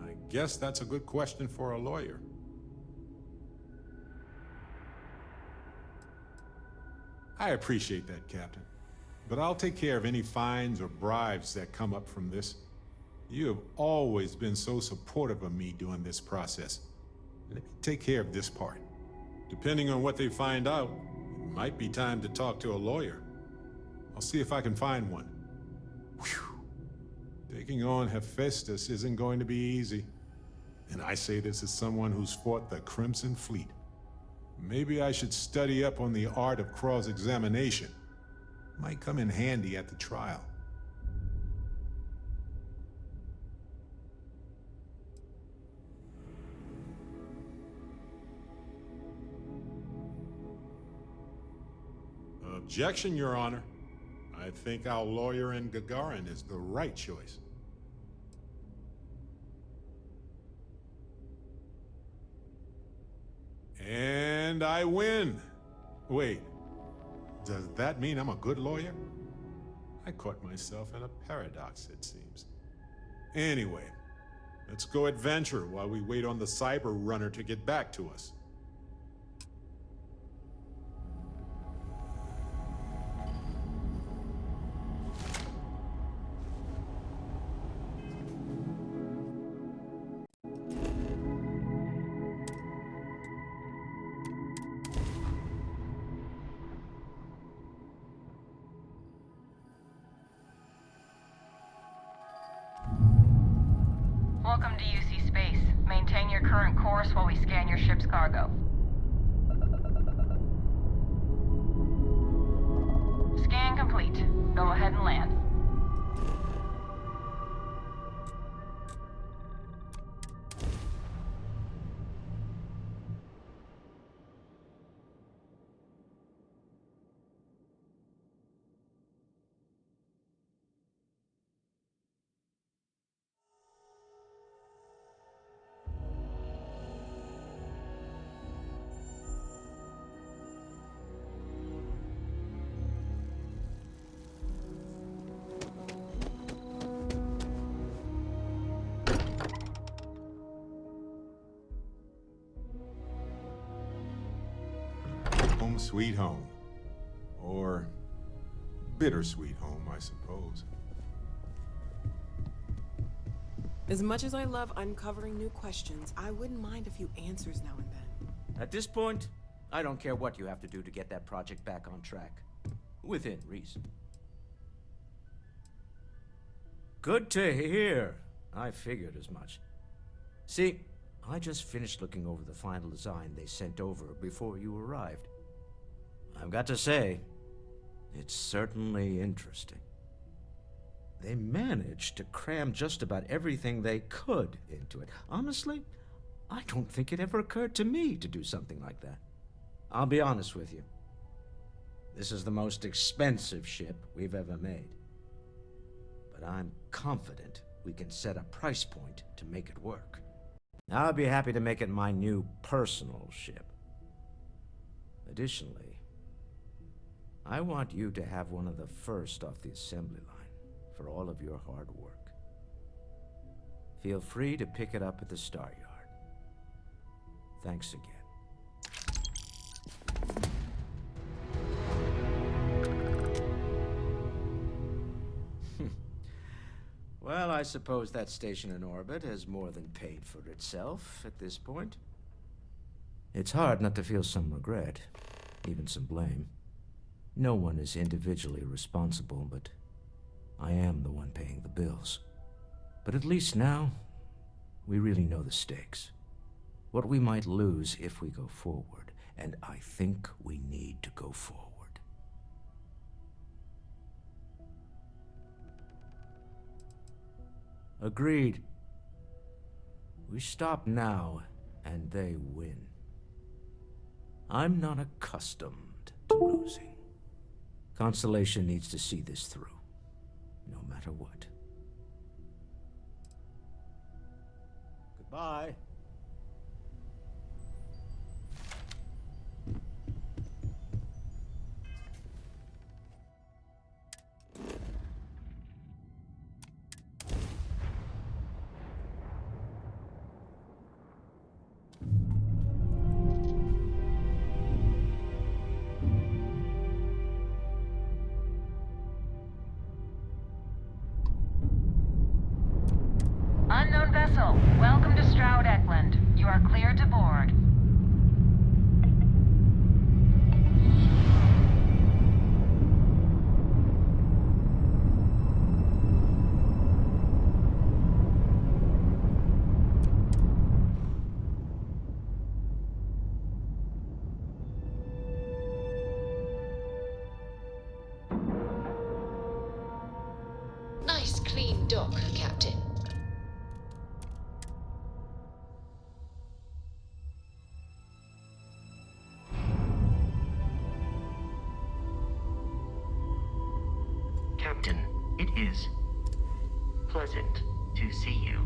I guess that's a good question for a lawyer. I appreciate that, Captain. But I'll take care of any fines or bribes that come up from this. You have always been so supportive of me during this process. Let me take care of this part. Depending on what they find out, it might be time to talk to a lawyer. I'll see if I can find one. Whew. Taking on Hephaestus isn't going to be easy. And I say this as someone who's fought the Crimson Fleet. Maybe I should study up on the art of cross-examination. Might come in handy at the trial. Objection, Your Honor. I think our lawyer in Gagarin is the right choice. And I win. Wait, does that mean I'm a good lawyer? I caught myself in a paradox, it seems. Anyway, let's go adventure while we wait on the cyber runner to get back to us. Welcome to UC Space. Maintain your current course while we scan your ship's cargo. Scan complete. Go ahead and land. Home sweet home. Or bittersweet home, I suppose. As much as I love uncovering new questions, I wouldn't mind a few answers now and then. At this point, I don't care what you have to do to get that project back on track. Within reason. Good to hear. I figured as much. See, I just finished looking over the final design they sent over before you arrived. I've got to say, it's certainly interesting. They managed to cram just about everything they could into it. Honestly, I don't think it ever occurred to me to do something like that. I'll be honest with you. This is the most expensive ship we've ever made. But I'm confident we can set a price point to make it work. I'll be happy to make it my new personal ship. Additionally, I want you to have one of the first off the assembly line for all of your hard work. Feel free to pick it up at the Star Yard. Thanks again. Well, I suppose that station in orbit has more than paid for itself at this point. It's hard not to feel some regret, even some blame. No one is individually responsible, but I am the one paying the bills. But at least now, we really know the stakes. What we might lose if we go forward, and I think we need to go forward. Agreed. We stop now, and they win. I'm not accustomed to losing. Constellation needs to see this through, no matter what. Goodbye. Unknown vessel, welcome to Stroud Eklund. is pleasant to see you.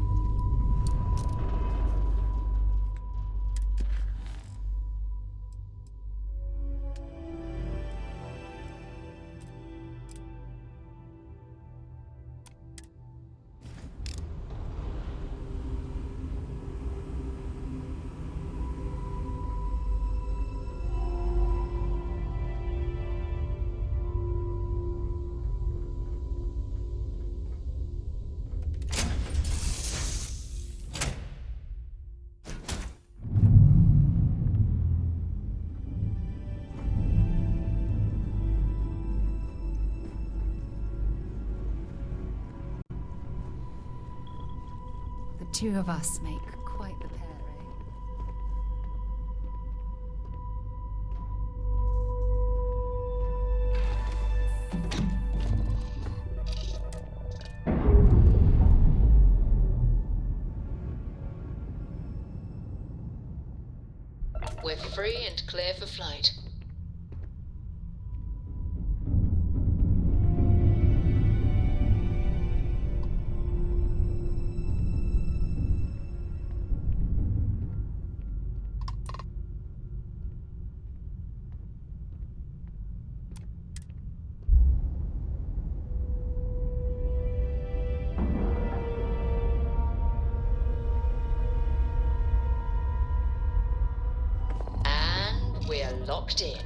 The two of us make quite the pair, eh? We're free and clear for flight. And we're locked in.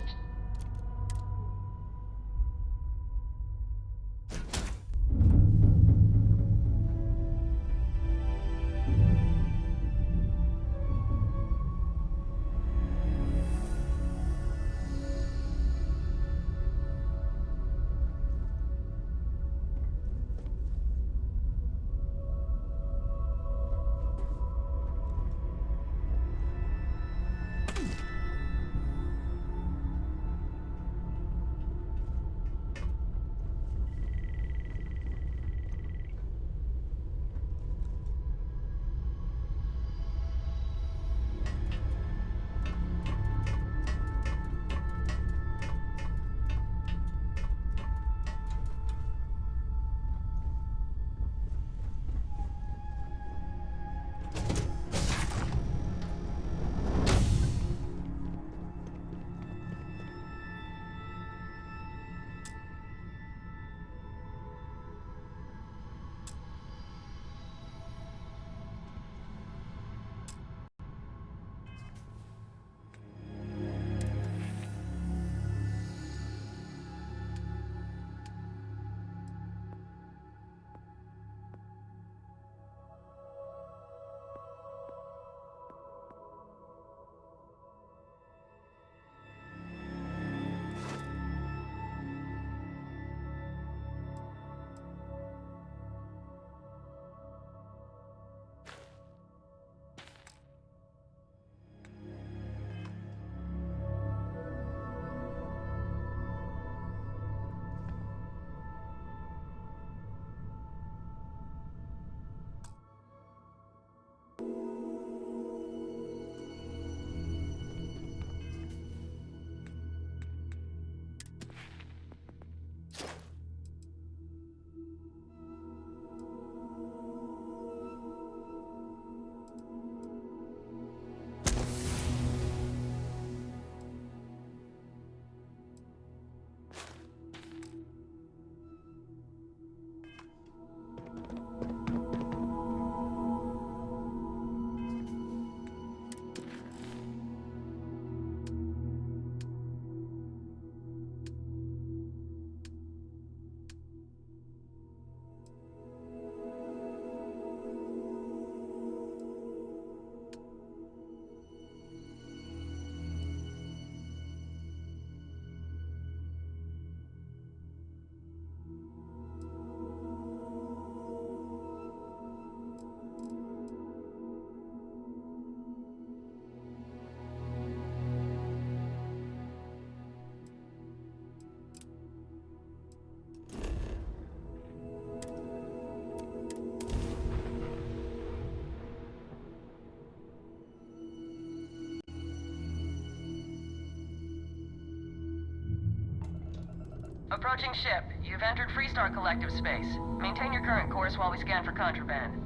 Approaching ship. You've entered Freestar Collective space. Maintain your current course while we scan for contraband.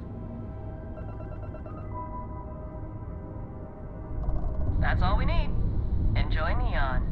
That's all we need. Enjoy Neon.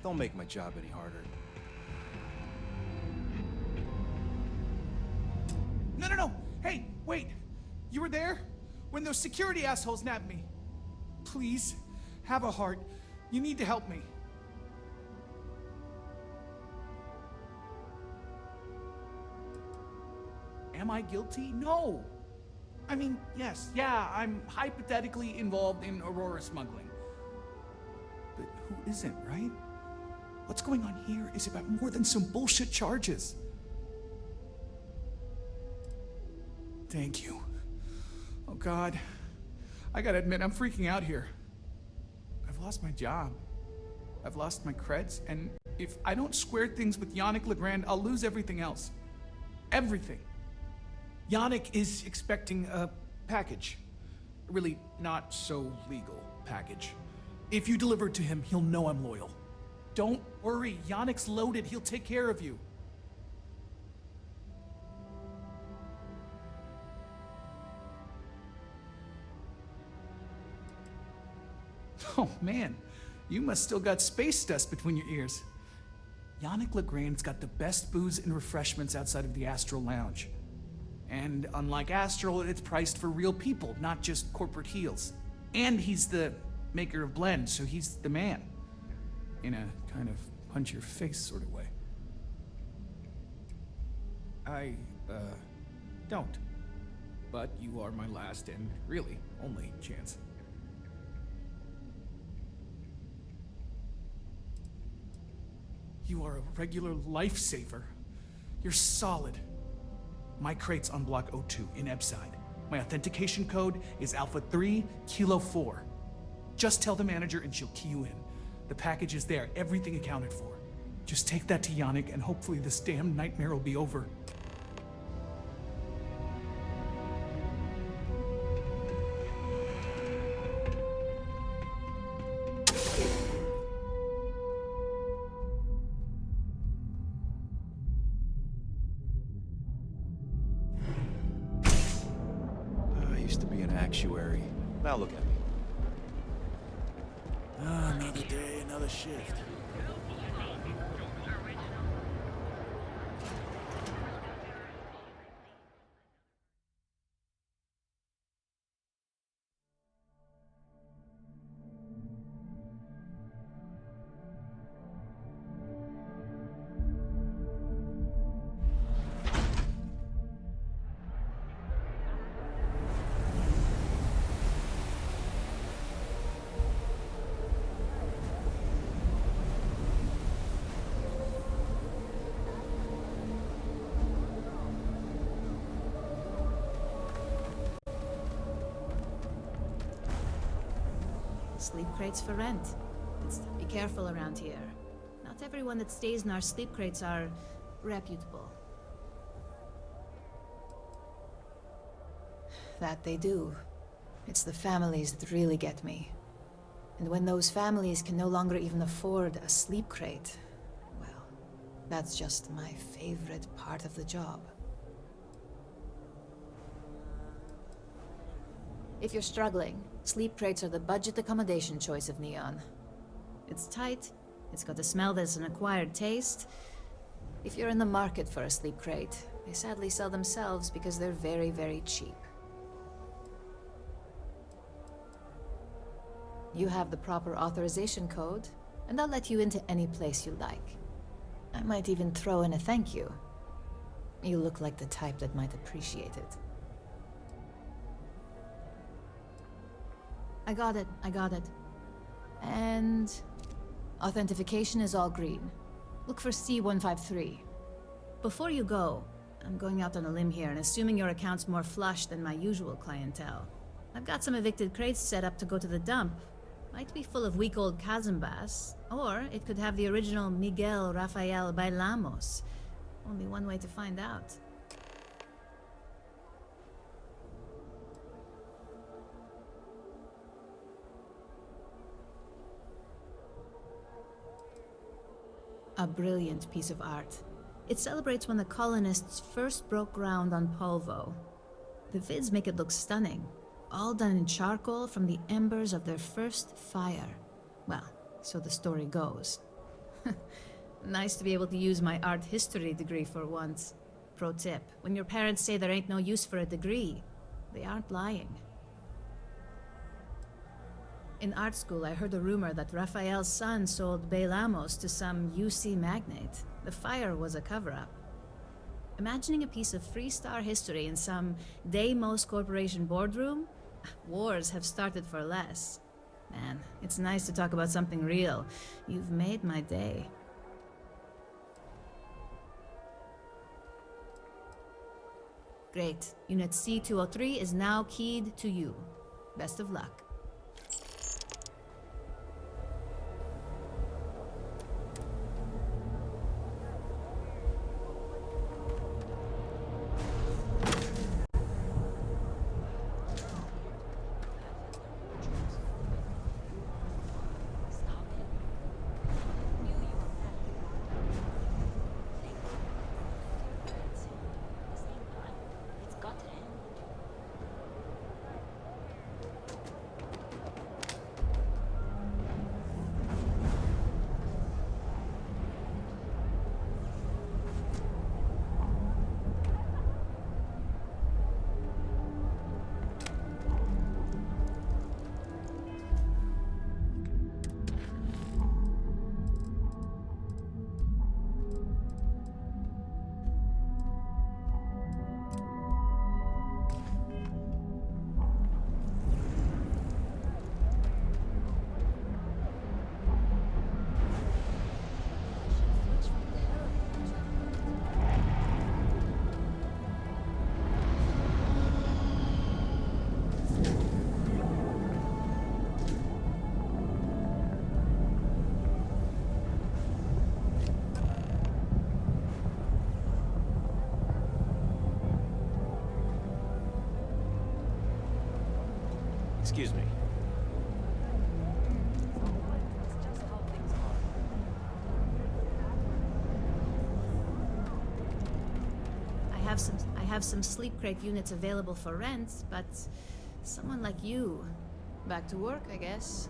Don't make my job any harder. No! Hey, wait! You were there? When those security assholes nabbed me. Please, have a heart. You need to help me. Am I guilty? No! I mean, yes, yeah, I'm hypothetically involved in Aurora smuggling. But who isn't, right? What's going on here is about more than some bullshit charges. Thank you. Oh God. I gotta admit, I'm freaking out here. I've lost my job. I've lost my creds, and if I don't square things with Yannick Legrand, I'll lose everything else. Everything. Yannick is expecting a package. A really not so legal package. If you deliver it to him, he'll know I'm loyal. Don't worry, Yannick's loaded. He'll take care of you. Oh man, you must still got space dust between your ears. Yannick Legrand's got the best booze and refreshments outside of the Astral Lounge. And unlike Astral, it's priced for real people, not just corporate heels. And he's the maker of blends, so he's the man. In a kind of punch-your-face sort of way. I, don't. But you are my last and really only chance. You are a regular lifesaver. You're solid. My crate's on Block 02 in Ebside. My authentication code is Alpha 3 Kilo 4. Just tell the manager and she'll key you in. The package is there, everything accounted for. Just take that to Yannick and hopefully this damn nightmare will be over. I used to be an actuary. Now look at me. Another day, another shift. Sleep crates for rent. Be careful around here. Not everyone that stays in our sleep crates are reputable. That they do. It's the families that really get me. And when those families can no longer even afford a sleep crate, well, that's just my favorite part of the job. If you're struggling, sleep crates are the budget accommodation choice of Neon. It's tight, it's got a smell that's an acquired taste. If you're in the market for a sleep crate, they sadly sell themselves because they're very, very cheap. You have the proper authorization code, and I'll let you into any place you like. I might even throw in a thank you. You look like the type that might appreciate it. I got it. And authentication is all green. Look for C153. Before you go, I'm going out on a limb here and assuming your account's more flush than my usual clientele. I've got some evicted crates set up to go to the dump. Might be full of week-old Kazambas, or it could have the original Miguel Rafael Bailamos. Only one way to find out. A brilliant piece of art. It celebrates when the colonists first broke ground on Polvo. The vids make it look stunning, all done in charcoal from the embers of their first fire. Well, so the story goes. Nice to be able to use my art history degree for once. Pro tip, when your parents say there ain't no use for a degree, they aren't lying. In art school, I heard a rumor that Rafael's son sold Bailamos to some UC magnate. The fire was a cover-up. Imagining a piece of freestar history in some Deimos Corporation boardroom? Wars have started for less. Man, it's nice to talk about something real. You've made my day. Great. Unit C203 is now keyed to you. Best of luck. Excuse me. I have some sleep crate units available for rent, but someone like you, back to work, I guess.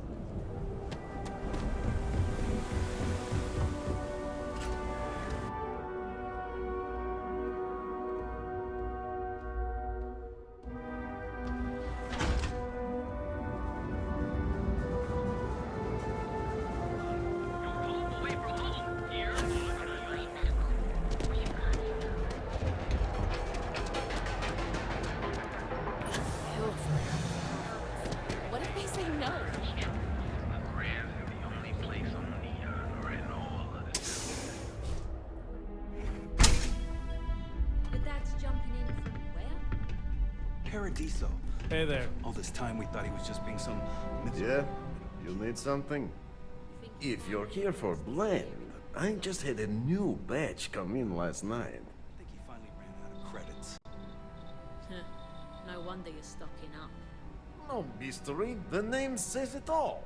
Paradiso. Hey there. All this time we thought he was just being some... Yeah? You'll need something? If you're here for blend, I just had a new batch come in last night. I think he finally ran out of credits. No wonder you're stocking up. No mystery, the name says it all.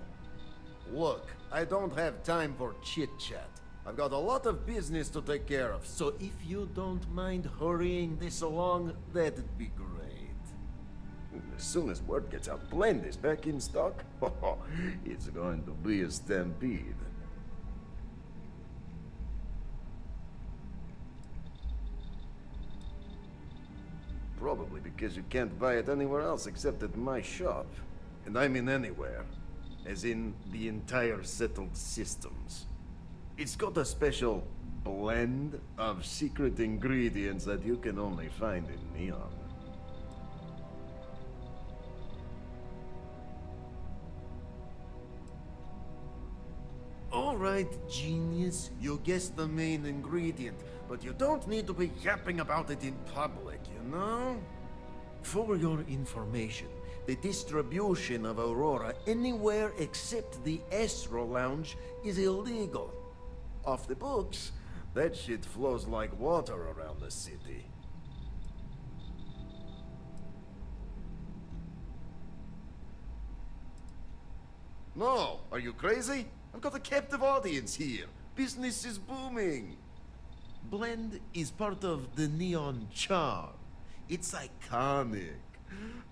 Look, I don't have time for chit-chat. I've got a lot of business to take care of, so if you don't mind hurrying this along, that'd be great. As soon as word gets out, Blend is back in stock. It's going to be a stampede. Probably because you can't buy it anywhere else except at my shop. And I mean anywhere. As in the entire settled systems. It's got a special blend of secret ingredients that you can only find in Neon. Alright, genius, you guessed the main ingredient, but you don't need to be yapping about it in public, you know? For your information, the distribution of Aurora anywhere except the Astro Lounge is illegal. Off the books, that shit flows like water around the city. No, are you crazy? I've got a captive audience here. Business is booming. Blend is part of the Neon charm. It's iconic.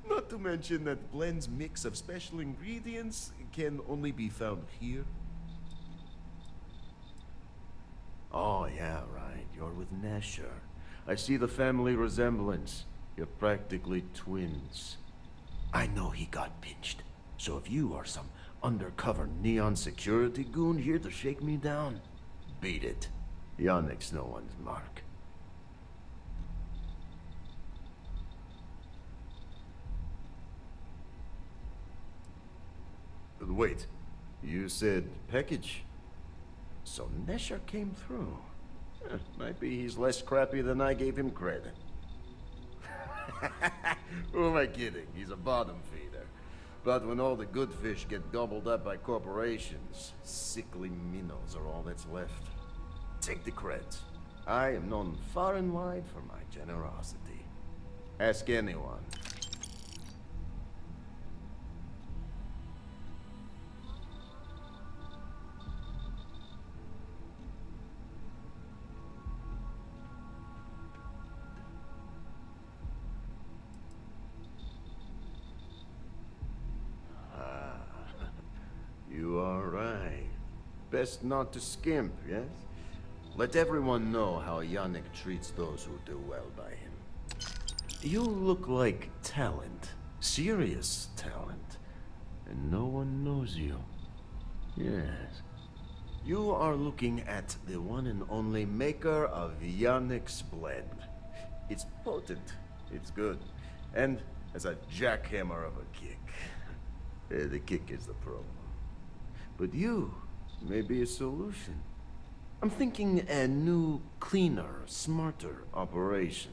Not to mention that Blend's mix of special ingredients can only be found here. Oh, yeah, right. You're with Nesher. I see the family resemblance. You're practically twins. I know he got pinched. So if you are some undercover Neon security goon here to shake me down, beat it. Yannick's no one's mark. Wait, you said package? So Nesher came through. Might be he's less crappy than I gave him credit. Who am I kidding? He's a bottom feeder. But when all the good fish get gobbled up by corporations, sickly minnows are all that's left. Take the credit. I am known far and wide for my generosity. Ask anyone. You are right. Best not to skimp, yes? Let everyone know how Yannick treats those who do well by him. You look like talent. Serious talent. And no one knows you. Yes. You are looking at the one and only maker of Yannick's blend. It's potent. It's good. And has a jackhammer of a kick. The kick is the problem. But you may be a solution. I'm thinking a new, cleaner, smarter operation.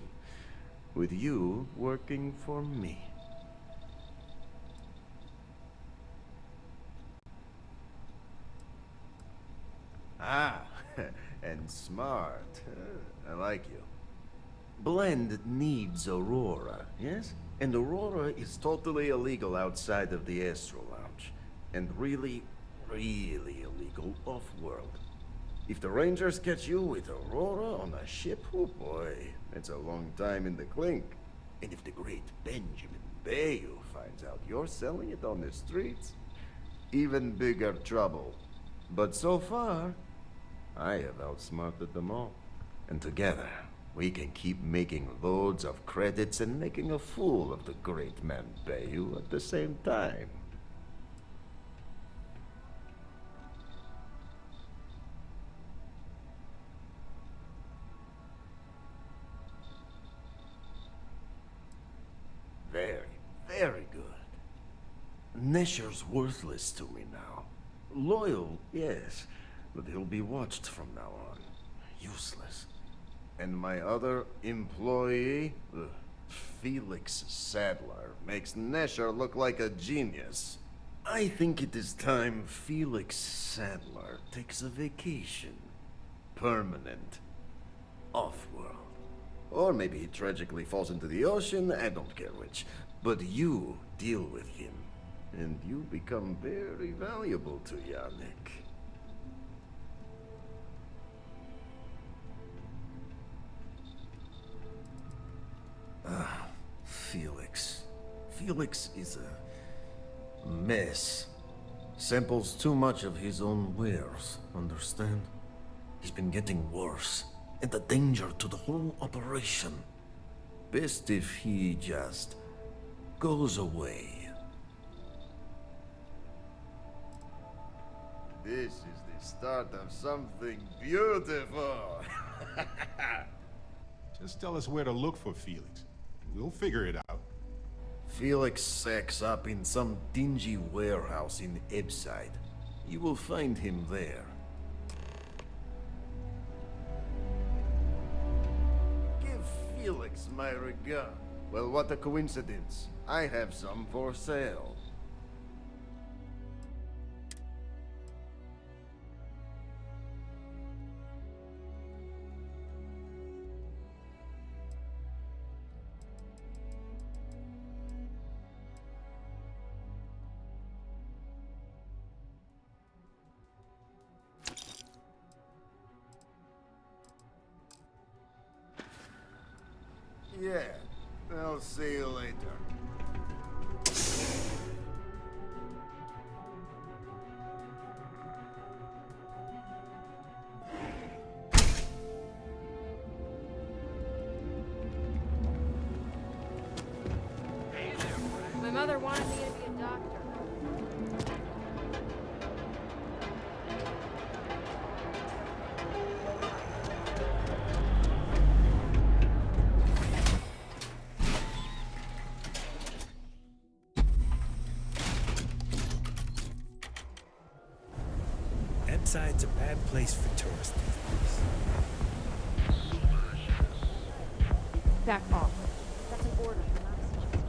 With you working for me. Ah, and smart. I like you. Blend needs Aurora, yes? And Aurora is totally illegal outside of the Astro Lounge. And really illegal off-world. If the Rangers catch you with Aurora on a ship, oh boy, that's a long time in the clink. And if the great Benjamin Bayou finds out you're selling it on the streets, even bigger trouble. But so far, I have outsmarted them all. And together, we can keep making loads of credits and making a fool of the great man Bayou at the same time. Very good. Nesher's worthless to me now. Loyal, yes, but he'll be watched from now on. Useless. And my other employee, Felix Sadler, makes Nesher look like a genius. I think it is time Felix Sadler takes a vacation. permanent. Off-world. Or maybe he tragically falls into the ocean, I don't care which. But you deal with him, and you become very valuable to Yannick. Felix. Felix is a mess. Samples too much of his own wares, understand? He's been getting worse, and a danger to the whole operation. Best if he just goes away. This is the start of something beautiful. Just tell us where to look for Felix. We'll figure it out. Felix sacks up in some dingy warehouse in Ebside. You will find him there. Give Felix my regard. Well, what a coincidence. I have some for sale. Yeah, I'll see you later. My mother wanted me to be a doctor. Ebside's a bad place for tourists. Back off. That's an order, not a suggestion.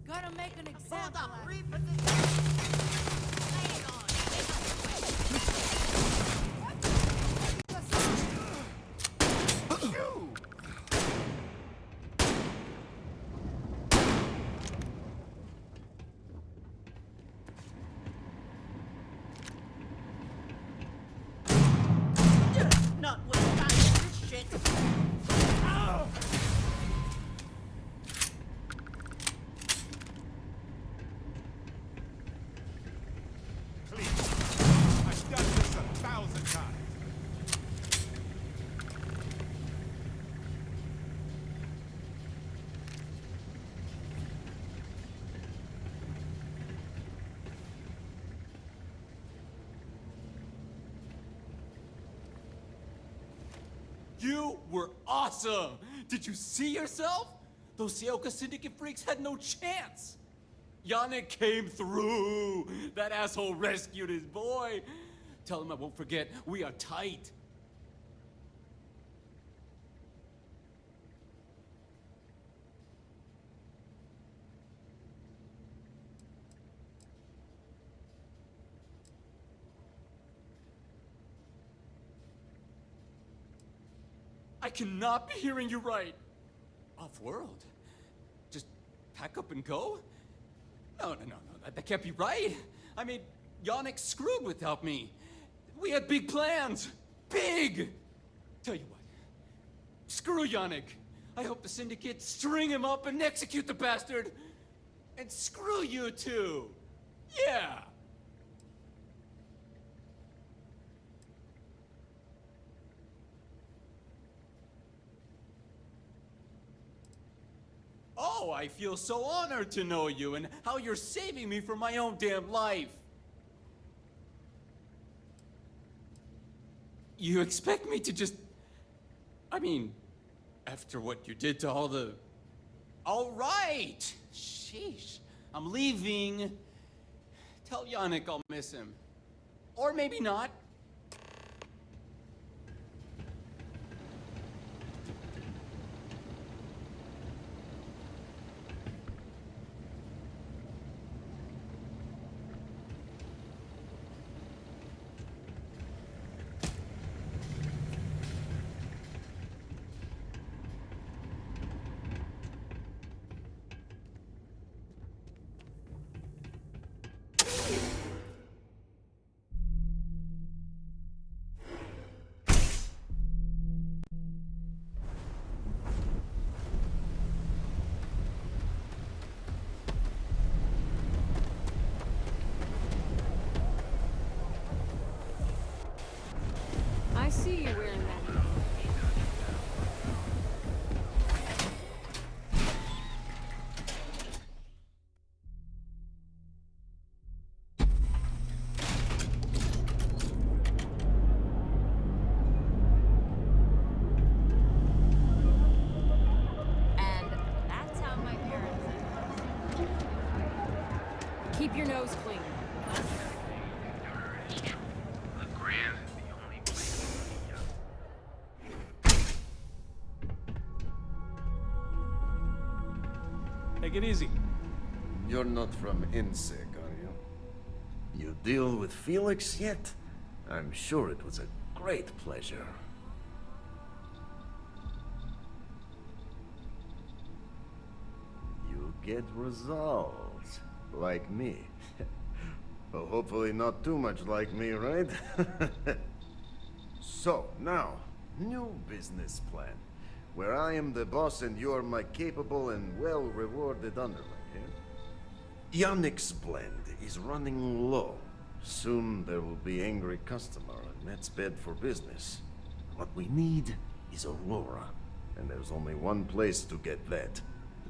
Gotta make an example. Hold up, Not with this shit. Oh. I've done this 1,000 times. You were awesome! Did you see yourself? Those Seoka Syndicate freaks had no chance! Yannick came through! That asshole rescued his boy! Tell him I won't forget, we are tight! I cannot be hearing you right! Off-world? Just pack up and go? No, that can't be right! I mean, Yannick screwed without me! We had big plans! Big! Tell you what, screw Yannick! I hope the Syndicate string him up and execute the bastard! And screw you too! Yeah! Oh, I feel so honored to know you and how you're saving me from my own damn life. You expect me to just... I mean, after what you did to all the... All right! Sheesh. I'm leaving. Tell Yannick I'll miss him. Or maybe not. I see you wearing that. And that's how my parents ended. Keep your nose clean. Take it easy. You're not from INSEC, are you? You deal with Felix yet? I'm sure it was a great pleasure. You get results. Like me. Well, hopefully not too much like me, right? So, now, new business plan. Where I am the boss and you are my capable and well-rewarded underling, yeah? Yannick's blend is running low. Soon there will be angry customer, and that's bad for business. What we need is Aurora, and there's only one place to get that.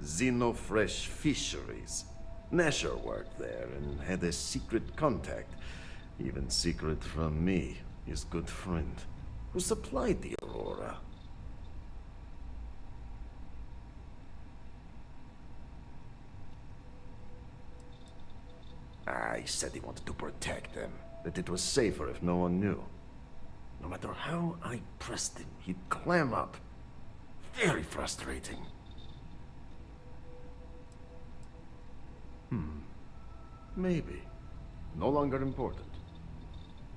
Xenofresh Fisheries. Nasher worked there and had a secret contact. Even secret from me, his good friend, who supplied the Aurora. He said he wanted to protect them, that it was safer if no one knew. No matter how I pressed him, he'd clam up. Very frustrating. Maybe. No longer important.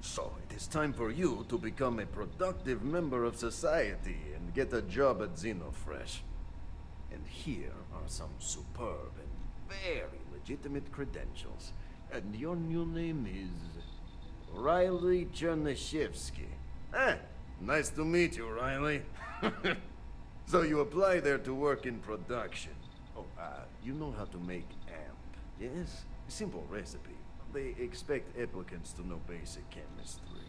So, it is time for you to become a productive member of society and get a job at Xenofresh. And here are some superb and very legitimate credentials. And your new name is... Riley Chernyshevsky. Nice to meet you, Riley. So you apply there to work in production. Oh, you know how to make amp, yes? Simple recipe. They expect applicants to know basic chemistry.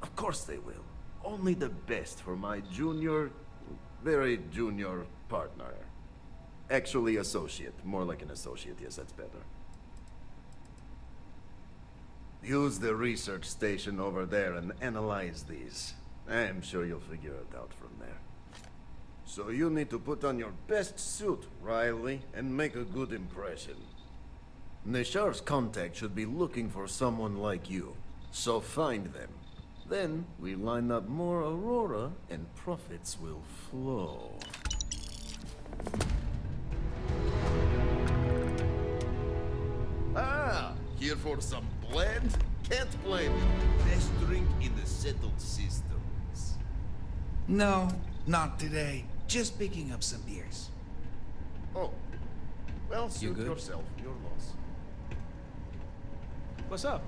Of course they will. Only the best for my junior... very junior partner. Actually associate. More like an associate, yes, that's better. Use the research station over there and analyze these. I'm sure you'll figure it out from there. So you need to put on your best suit, Riley, and make a good impression. Neshar's contact should be looking for someone like you. So find them. Then we line up more Aurora and profits will flow. Here for some blend? Can't blame you. Best drink in the settled systems. No, not today. Just picking up some beers. Oh. Well, suit good? yourself. Your loss. What's up?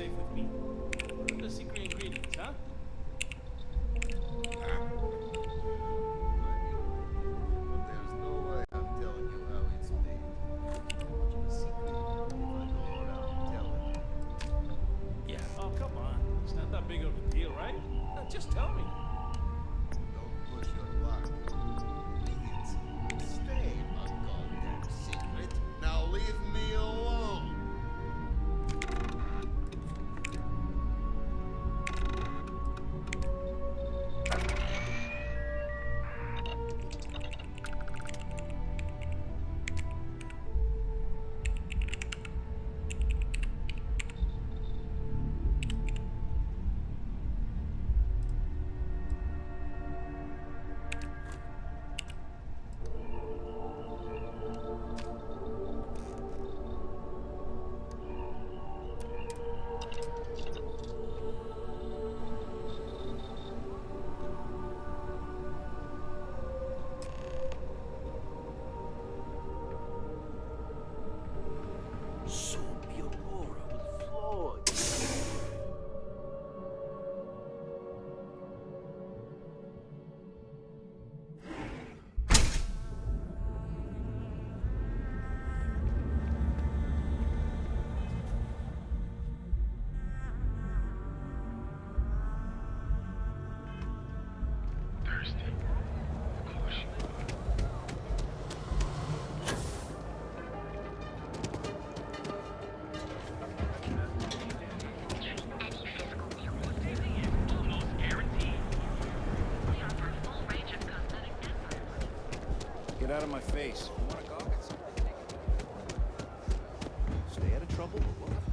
safe with me. What are the secret ingredients, huh? There's no way I'm telling you how it's made. Keep it a secret if I go around telling you. Yeah. Oh, come on. It's not that big of a deal, right? Just tell me. Don't push your luck. Please, stay a goddamn secret. Now leave me alone. Soon the Aurora will flow again. Thirsty. Of course you are. Get out of my face. You wanna go? Stay out of trouble? What?